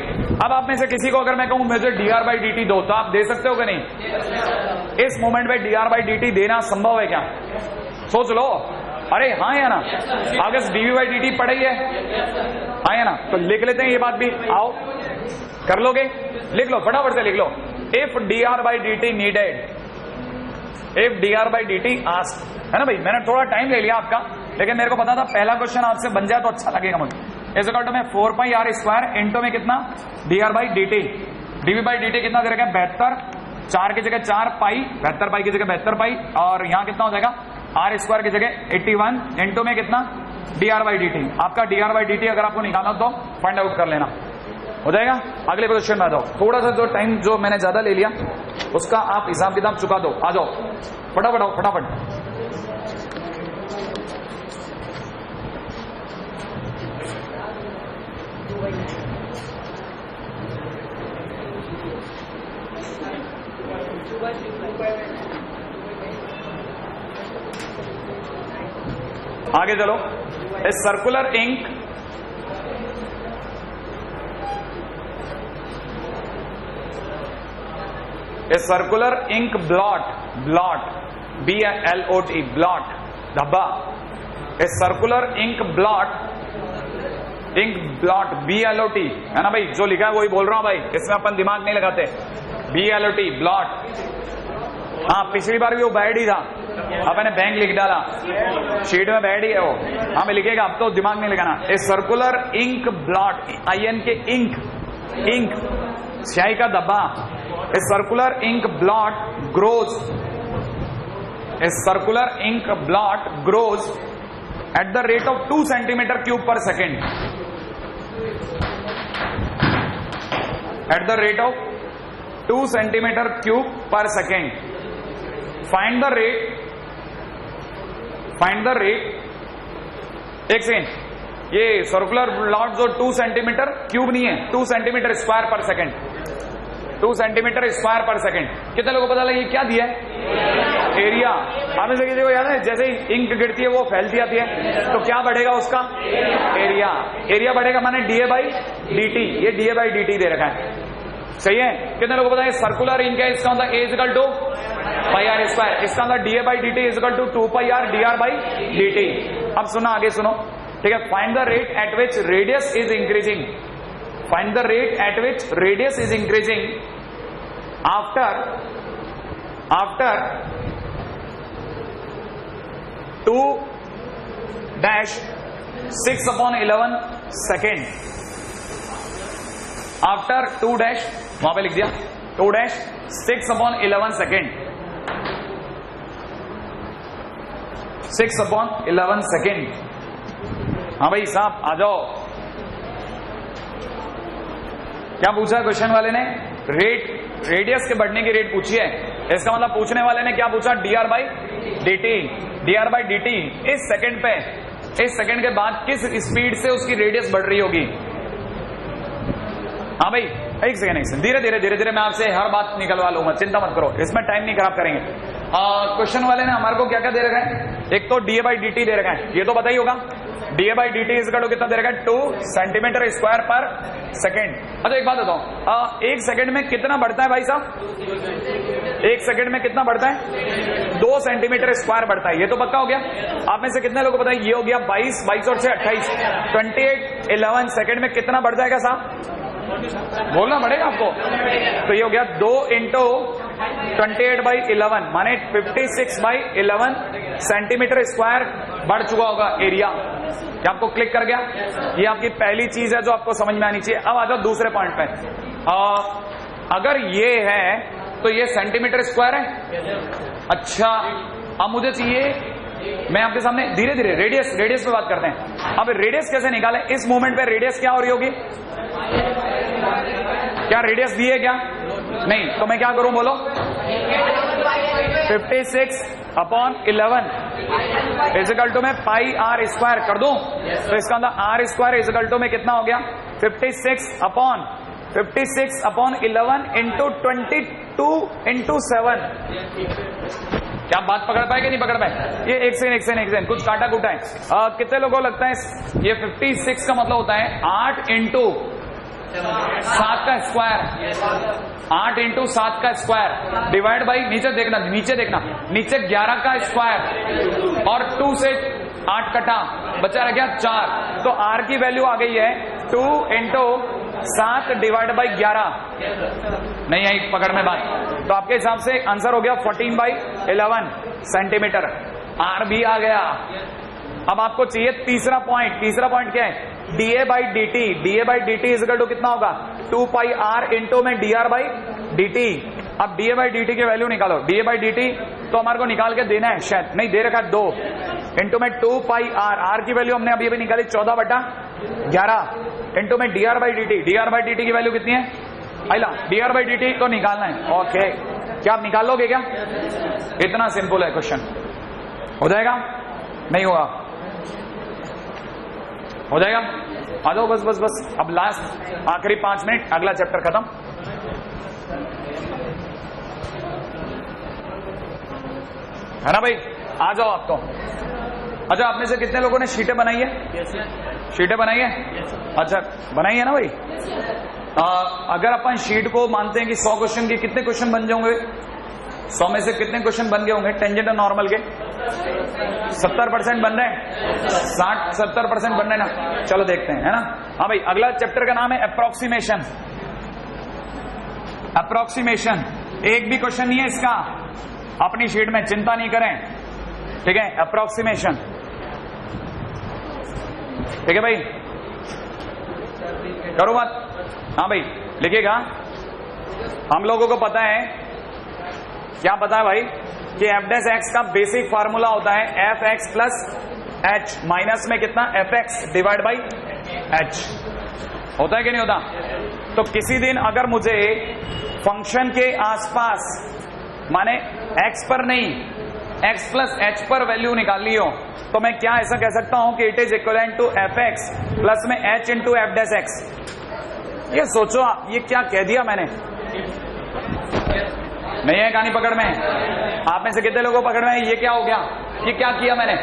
अब आप में से किसी को अगर मैं कहूं मुझे dr/dt दो तो आप दे सकते हो कि नहीं? इस मोमेंट पे dr/dt देना संभव है क्या? सोच लो। अरे हाँ या ना? आगे dv/dt पढ़ी है, हाँ या ना? तो लिख लेते हैं ये बात भी, आओ कर लोगे? लिख लो, फटाफट से लिख लो। If dr/dt needed, if dr/dt asked, है ना भाई। मैंने थोड़ा टाइम ले लिया आपका, लेकिन मेरे को पता था पहला क्वेश्चन आपसे बन जाए तो अच्छा लगेगा मुझे। इस इक्वल टू में 4 पाई आर स्क्वायर इंटू में कितना? dr/dt। dv/dt कितना दे रखा है? 72, 4 की जगह 4 पाई, 72 पाई की जगह 72 पाई, और यहाँ कितना हो जाएगा? आर स्क्वायर की जगह 81 इंटू में कितना? dr/dt। आपका dr/dt अगर आपको निकालना तो फाइंड आउट कर लेना, हो जाएगा। अगले क्वेश्चन में आ जाओ। थोड़ा सा जो टाइम जो मैंने ज्यादा ले लिया उसका आप हिसाब किताब चुका दो। आ जाओ फटाफट, आओ फटाफट। आगे चलो। A circular ink blot BLOT blot धब्बा। A circular ink blot BLOT, है ना भाई। जो लिखा है वही बोल रहा हूं भाई, इसमें अपन दिमाग नहीं लगाते। BLOT blot. हाँ, पिछली बार भी वो बैड ही था, अपने बैंक लिख डाला, शीट में बैड ही है वो। हाँ मैं लिखेगा, अब तो दिमाग नहीं लगाना। A circular ink blot, IN के इंक स्याही का धब्बा। A circular ink blot grows, a circular ink blot grows at the rate of 2 centimeter cube per second. At the rate of 2 centimeter cube per second. Find the rate. एक second, ये circular blot जो 2 centimetre cube नहीं है, 2 centimetre square पर second. 2 centimetre square पर second. कितने लोगों को पता लगा ये क्या दिया है? एरिया। हमें से किसी को याद है जैसे ही इंक गिरती है वो फैलती आती है, तो क्या बढ़ेगा उसका? एरिया बढ़ेगा, माने dA/dt। ये dA/dt दे रखा है, सही है। कितने लोगों को पता है सर्कुलर इंक है, इसका मतलब A equal to pi are square, इसका मतलब dA/dt equal to 2 pi are dr/dt। अब सुनो, आगे सुनो, ठीक है। Find the rate at which radius is increasing, find the rate at which radius is increasing after 2-6/11 second. After 2 dash, वहां पे लिख दिया 2-6/11 सेकेंड। 6/11 सेकेंड। हाँ भाई साहब आ जाओ। क्या पूछा क्वेश्चन वाले ने? रेडियस के बढ़ने की रेट पूछी है। इसका मतलब पूछने वाले ने क्या पूछा? dr/dt इस सेकंड के बाद किस स्पीड से उसकी रेडियस बढ़ रही होगी। हाँ भाई, एक सेकंड धीरे धीरे मैं आपसे हर बात निकलवा लूंगा, चिंता मत करो, इसमें टाइम नहीं खराब करेंगे। क्वेश्चन वाले ने हमारे को क्या क्या दे रखा है? एक तो dA/dt दे रखा है, ये तो पता ही होगा। dA/dt इसका कितना दे रखा है? 2 सेंटीमीटर स्क्वायर पर सेकेंड। अच्छा एक बात बताओ, 1 सेकंड में कितना बढ़ता है भाई साहब? 1 सेकंड में कितना बढ़ता है? 2 सेंटीमीटर स्क्वायर बढ़ता है। ये तो पक्का हो गया। आप में से कितने लोगों को पता है? ये हो गया 22, 22 और 6 28, 28 11 सेकंड में कितना बढ़ जाएगा साहब? बोलना पड़ेगा आपको। तो ये हो गया 2 इंटू 28/11 माने 56/11 सेंटीमीटर स्क्वायर बढ़ चुका होगा एरिया। क्या आपको क्लिक कर गया? ये आपकी पहली चीज है जो आपको समझ में आनी चाहिए। अब आ जाओ दूसरे पॉइंट पे। अगर ये है तो ये सेंटीमीटर स्क्वायर है। अच्छा, अब मुझे चाहिए, मैं आपके सामने धीरे धीरे रेडियस पे बात करते हैं। अब रेडियस कैसे निकालें? इस मोमेंट पे रेडियस क्या हो रही होगी? क्या रेडियस दी है क्या? नहीं। तो मैं क्या करूं बोलो? 56/11 इजिकल टू में पाई आर स्क्वायर कर दूं। तो इसका अंदर आर स्क्वायर इजिकल टू में कितना हो गया? 56/11 इंटू 22/7। क्या बात पकड़ पाए कि नहीं पकड़ पाए? ये एक सेकंड कुछ काटा कुटा है। कितने लोगों को लगता है ये 56 का मतलब होता है 8 इंटू 7 का स्क्वायर, 8 इंटू 7 का स्क्वायर डिवाइड बाई नीचे देखना, नीचे 11 का स्क्वायर और 2 से 8 कटा बचा रह गया 4। तो आर की वैल्यू आ गई है 2 इंटू 7 डिवाइड बाई 11। नहीं आई पकड़ में बात? तो आपके हिसाब से आंसर हो गया 14/11 सेंटीमीटर। आर भी आ गया। अब आपको चाहिए तीसरा पॉइंट क्या है? DA/dt इजकल टू कितना होगा? 2 पाई आर इंटू में dr/dt। अब DA/dt की वैल्यू निकालो। DA/dt तो हमारे को निकाल के देना है, शायद नहीं दे रखा है, 2 इंटू में 2 पाई आर की वैल्यू हमने अभी निकाली 14/11 इंटू में dr/dt की वैल्यू कितनी है? आइला dr/dt तो निकालना है। ओके, क्या आप निकाल लोगे क्या? इतना सिंपल है क्वेश्चन। हो जाएगा? नहीं होगा? हो जाएगा? आ जाओ बस। अब लास्ट आखिरी 5 मिनट, अगला चैप्टर खत्म। है ना भाई? आ जाओ आप तो। अच्छा, आप में से कितने लोगों ने शीटें बनाई है? शीटें बनाई है? अच्छा, बनाई है ना भाई? अगर अपन शीट को मानते हैं कि 100 क्वेश्चन के, कितने क्वेश्चन बन जाएंगे? 100 में से कितने क्वेश्चन बन गए होंगे टेंजेंट और नॉर्मल के? 70% बन रहे हैं, 60-70% बन रहे हैं ना? चलो देखते हैं, है ना? हाँ भाई, अगला चैप्टर का नाम है अप्रोक्सीमेशन। एक भी क्वेश्चन नहीं है इसका अपनी शीट में, चिंता नहीं करें, ठीक है? अप्रोक्सीमेशन, ठीक है भाई? करो बात। हाँ भाई, लिखिएगा। हम लोगों को पता है, क्या पता है भाई, कि f' का बेसिक फार्मूला होता है fx प्लस h माइनस में कितना? fx divide by h। होता है कि नहीं होता? तो किसी दिन अगर मुझे फंक्शन के आसपास, माने x पर नहीं, x प्लस h पर वैल्यू निकालनी हो, तो मैं क्या ऐसा कह सकता हूं कि it is equivalent to fx plus में h इंटू f'। ये सोचो, ये क्या कह दिया मैंने? नहीं है कहानी पकड़ में? आप में से कितने लोगों को पकड़ में? ये क्या हो गया? ये क्या किया मैंने?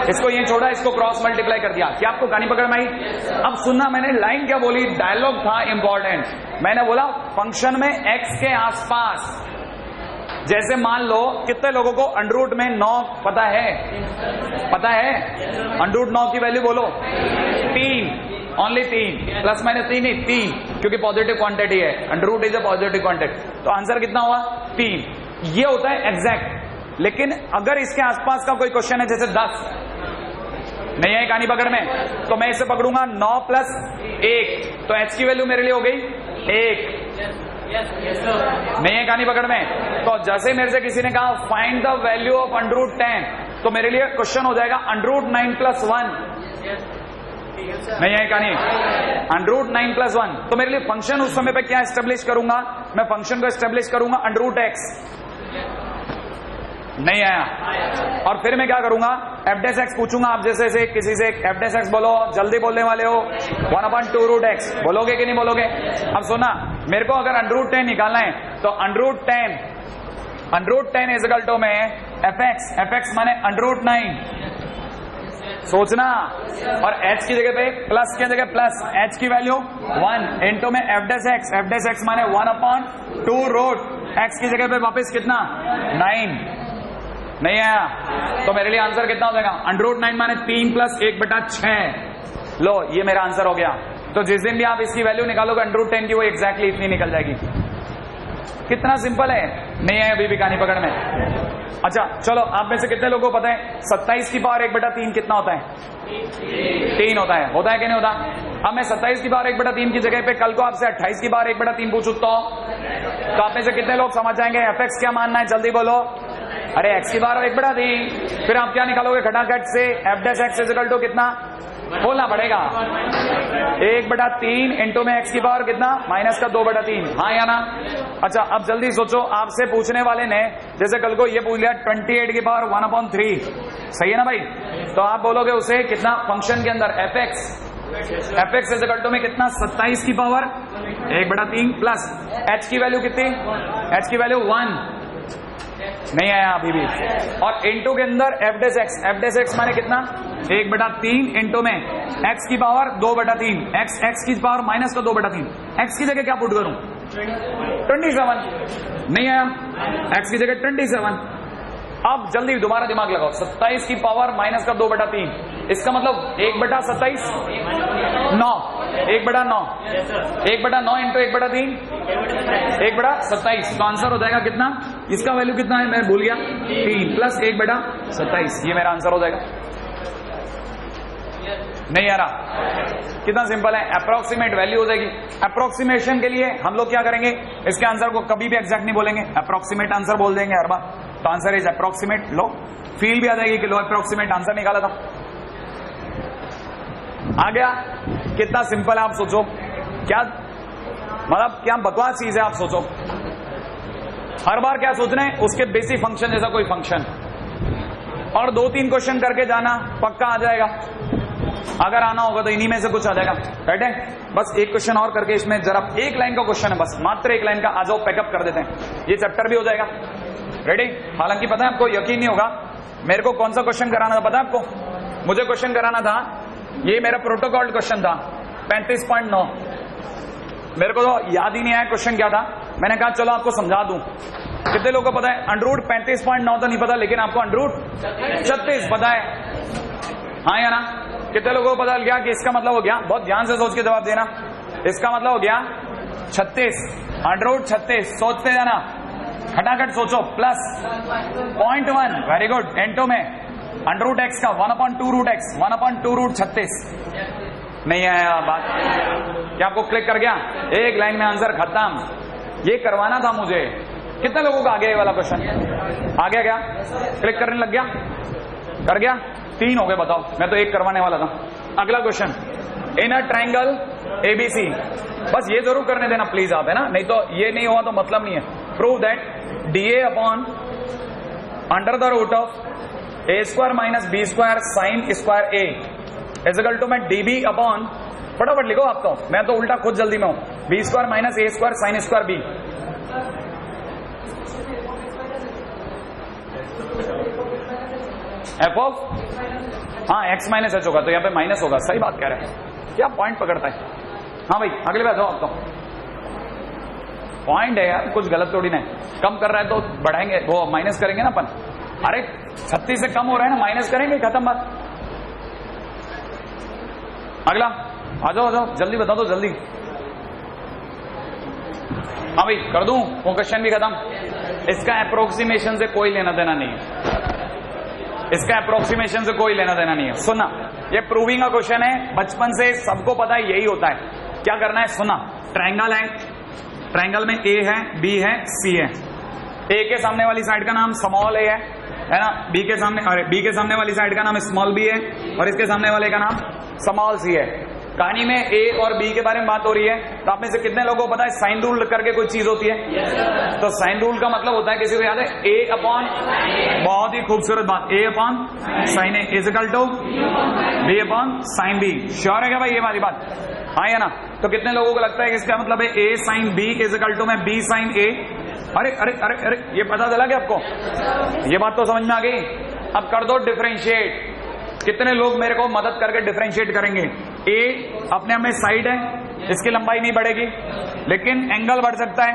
इसको ये छोड़ा, इसको क्रॉस मल्टीप्लाई कर दिया। क्या आपको कहानी पकड़ में आई? अब सुनना, मैंने लाइन क्या बोली? डायलॉग था इंपॉर्टेंट। मैंने बोला फंक्शन में x के आसपास, जैसे मान लो, कितने लोगों को अंडररूट में 9 पता है? अंडररूट 9 की वैल्यू बोलो। 3, ओनली 3, प्लस माइनस 3 नहीं, 3, क्योंकि पॉजिटिव क्वांटिटी है। Under root is a positive quantity, तो आंसर कितना हुआ? 3। ये होता है एग्जैक्ट। लेकिन अगर इसके आसपास का कोई क्वेश्चन है, जैसे 10, नहीं है कहानी पकड़ में, तो मैं इसे पकड़ूंगा 9 प्लस 1, तो h की वैल्यू मेरे लिए हो गई 1। नहीं है कहानी पकड़ में? तो जैसे मेरे से किसी ने कहा find the value of under root 10, तो मेरे लिए क्वेश्चन हो जाएगा अंडररूट 9 प्लस 1। नहीं है कहानी? Under root 9 plus 1। तो मेरे लिए फंक्शन उस समय पे क्या एस्टेब्लिश करूंगा? मैं फंक्शन को एस्टेब्लिश करूंगा अंडररूट x। नहीं आया? और फिर मैं क्या करूंगा? f' पूछूंगा। आप जैसे किसी से f' बोलो, जल्दी बोलने वाले हो, 1/2√x बोलोगे कि नहीं बोलोगे? अब सुना, मेरे को अगर अंडररूट 10 निकालना है, तो अंडररूट 10 इज इक्वल टू में fx माने अंडररूट 9, सोचना, और h की जगह पे प्लस की जगह प्लस, h की वैल्यू 1 इंटू में f' माने 1/2√x एक्स की जगह पे वापस कितना 9 नहीं आया, तो मेरे लिए आंसर कितना हो जाएगा √9 माने 3 + 1/6। लो ये मेरा आंसर हो गया। तो जिस दिन भी आप इसकी वैल्यू निकालोगे √10 की, वो एग्जैक्टली इतनी निकल जाएगी। कितना सिंपल है, नहीं है अभी भी कहानी पकड़ में। अच्छा चलो, आप में से कितने लोगों को पता है 27 की पावर 1/3 कितना होता है? 3 होता है कि नहीं होता? अब मैं 27 की पावर 1/3 की जगह पे कल को आपसे 28 की पावर 1/3 पूछूं तो आप में से कितने लोग समझ जाएंगे fx क्या मानना है? जल्दी बोलो। अरे x की पावर 1/3, फिर आप क्या निकालोगे खटाखट से? f' x कितना बोलना पड़ेगा? 1/3 इंटू में x की पावर कितना -2/3, हाँ या ना? अच्छा अब जल्दी सोचो, आपसे पूछने वाले ने जैसे कल को ये पूछ लिया 28 की पावर 1/3, सही है ना भाई? तो आप बोलोगे उसे कितना फंक्शन के अंदर fx में कितना 27 की पावर 1/3 प्लस h की वैल्यू कितनी? h की वैल्यू 1 नहीं आया अभी भी, और इंटू के अंदर f' माने कितना 1/3 इंटू में x की पावर 2/3, x की पावर -2/3, x की जगह क्या पुट करूं 27 नहीं आया, x की जगह 27। अब जल्दी दोबारा दिमाग लगाओ, 27 की पावर -2/3, इसका मतलब 1/27 9, 1/9 1/9 इंटू 1/3 1/27, तो आंसर हो जाएगा कितना? इसका वैल्यू कितना है मैं भूल गया, 3 + 1/27, ये मेरा आंसर हो जाएगा। नहीं आ रहा? कितना सिंपल है, अप्रोक्सीमेट वैल्यू हो जाएगी। अप्रोक्सीमेशन के लिए हम लोग क्या करेंगे, इसके आंसर को कभी भी एग्जैक्ट नहीं बोलेंगे, अप्रोक्सीमेट आंसर बोल देंगे हर बार। तो answer is approximate. Low feel भी आ जाएगी कि लो अप्रोक्सीमेट आंसर निकाला था। आ गया? कितना सिंपल है, आप सोचो क्या मतलब क्या बकवास चीज है, आप सोचो। हर बार क्या सोचना है, उसके बेसिक फंक्शन जैसा कोई फंक्शन, और 2-3 क्वेश्चन करके जाना, पक्का आ जाएगा। अगर आना होगा तो इन्हीं में से कुछ आ जाएगा, राइट है? बस एक क्वेश्चन और करके इसमें जरा 1 लाइन का क्वेश्चन है, बस मात्र 1 लाइन का, आ जाओ पैकअप कर देते हैं, ये चैप्टर भी हो जाएगा। रेडी? हालांकि पता है आपको, यकीन नहीं होगा, मेरे को कौन सा क्वेश्चन कराना था पता है आपको? मुझे क्वेश्चन कराना था, ये मेरा प्रोटोकॉल क्वेश्चन था 35.9, मेरे को तो याद ही नहीं आया क्वेश्चन क्या था। मैंने कहा चलो आपको समझा दूं। कितने लोगों को पता है √35.9 तो नहीं पता, लेकिन आपको √36 पता है, हाँ या ना? कितने लोगों को पता लग गया कि इसका मतलब हो गया? बहुत ध्यान से सोच के जवाब देना। इसका मतलब हो गया 36, √36, सोचते जाना, खटाखट सोचो, प्लस 0.1, वेरी गुड, इंटू में √x का 1/2√x, 1/2√36। नहीं आया बात? क्या आपको क्लिक कर गया? 1 लाइन में आंसर खत्म। ये करवाना था मुझे। कितने लोगों का आ गया ये वाला क्वेश्चन? आ गया क्या? क्लिक करने लग गया? कर गया? 3 हो गए, बताओ। मैं तो 1 करवाने वाला था। अगला question, in a triangle ABC, बस ये जरूर करने देना प्लीज आप, है ना? नहीं तो ये नहीं हुआ तो मतलब नहीं है। Prove that DA upon √(a² - b² sin² A is में DB अपॉन, फटाफट लिखो आप तो, मैं तो उल्टा खुद जल्दी में हूं, b² - a² sin² B। F of, हाँ x - h होगा तो यहाँ पे माइनस होगा, सही बात कह रहे हैं, क्या पॉइंट पकड़ता है। हाँ भाई अगले बात हो आप तो, पॉइंट है यार, कुछ गलत थोड़ी ना, कम कर रहा है तो बढ़ाएंगे, वो माइनस करेंगे ना अपन। अरे 36 से कम हो रहा है ना, माइनस करेंगे, खत्म बात। अगला आ जाओ जल्दी बता दो जल्दी। हाँ भाई कर दूं, वो क्वेश्चन भी खत्म। इसका अप्रोक्सीमेशन से कोई लेना देना नहीं है, इसका अप्रोक्सीमेशन से कोई लेना देना नहीं है। सुना, ये प्रूविंग का क्वेश्चन है, बचपन से सबको पता है यही होता है। क्या करना है, सुना, ट्रायंगल है, ट्रायंगल में A है, B है, C है। A के सामने वाली साइड का नाम स्मॉल a है ना, B के सामने वाली साइड का नाम स्मॉल b है, और इसके सामने वाले का नाम स्मॉल c है। कहानी में A और B के बारे में बात हो रही है, तो आप में से कितने लोगों को पता है साइन रूल करके कोई चीज होती है? तो साइन रूल का मतलब होता है, किसी को याद है? A अपॉन, बहुत ही खूबसूरत बात, A upon sine A is equal to B upon sine B। Sure है क्या भाई ये वाली बात? हाँ या ना? तो कितने लोगों को लगता है कि इसका मतलब है A sine B is equal to में B साइन A? अरे अरे अरे अरे, ये पता चला क्या आपको? ये बात तो समझ में आ गई। अब कर दो डिफरेंशिएट। कितने लोग मेरे को मदद करके डिफरेंशिएट करेंगे? A अपने आप में साइड है, इसकी लंबाई नहीं बढ़ेगी, लेकिन एंगल बढ़ सकता है।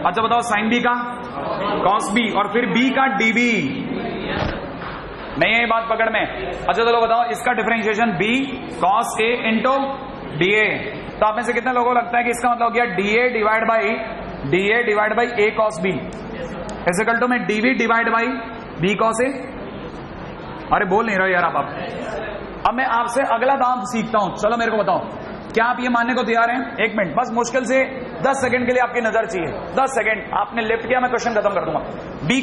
अच्छा बताओ साइन बी का कॉस बी और फिर बी का डीबी, नहीं है ये बात पकड़ में। अच्छा चलो बताओ इसका differentiation B cos A into d A. तो आप में से कितने लोगों को लगता है कि इसका मतलब हो गया d a divide by a cos b is equal to में d b divide by b cos a. अरे बोल नहीं रहे यार आप। अब मैं आपसे अगला दाम सीखता हूं, चलो मेरे को बताओ क्या आप ये मानने को तैयार हैं? एक मिनट बस, मुश्किल से 10 सेकंड के लिए आपकी नजर चाहिए। 10 सेकंड आपने लेफ्ट किया, मैं क्वेश्चन खत्म कर दूंगा। बी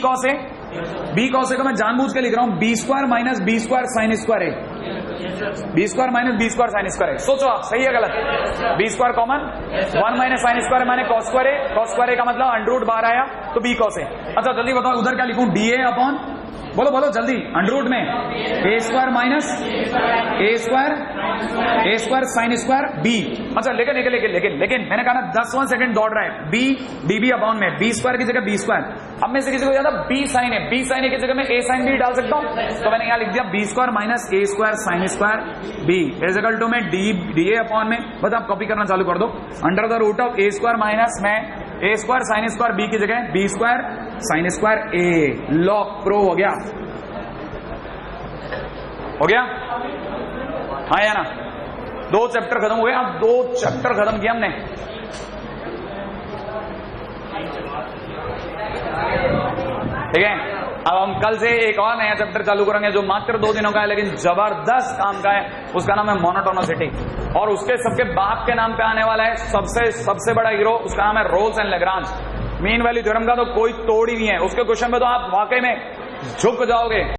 कॉस ए को मैं जानबूझ के लिख रहा हूं b square minus b square sine square a, b square minus b square sine square a. सोचो आप सही है गलत? B square common, 1 minus sine square minus cos square a का मतलब अंडर रूट बाहर आया तो बी कॉस ए। अच्छा जल्दी बताओ उधर क्या लिखूं? डी ए अपॉन, बोलो बोलो जल्दी, अंडर रूट में A square minus A square sine square B. अच्छा लेकिन मैंने कहा ना 10वां सेकंड दौड़ रहा है। बी डीबी अपॉन में बी स्क्वायर की जगह बी स्क्वायर। अब में से किसी को याद है बी साइन है, बी साइन ए की जगह में ए साइन बी डाल सकता हूं, तो मैंने यहां लिख दिया B square minus A square sine square B is equal to में डी ए अपॉन में, बस आप कॉपी करना चालू कर दो, under the root of A square minus में A square sine square B की जगह B square sine square A. लॉक प्रो हो गया हाँ या ना? 2 चैप्टर खत्म हुए। अब 2 चैप्टर खत्म किया हमने। ठीक है, अब हम कल से एक और नया चैप्टर चालू करेंगे जो मात्र 2 दिनों का है लेकिन जबरदस्त काम का है। उसका नाम है मोनोटोनिसिटी और उसके सबके बाप के नाम पे आने वाला है सबसे बड़ा हीरो, उसका नाम है Rolle's and Lagrange. Mean value theorem का तो कोई तोड़ ही नहीं है, उसके क्वेश्चन में तो आप वाकई में झुक जाओगे।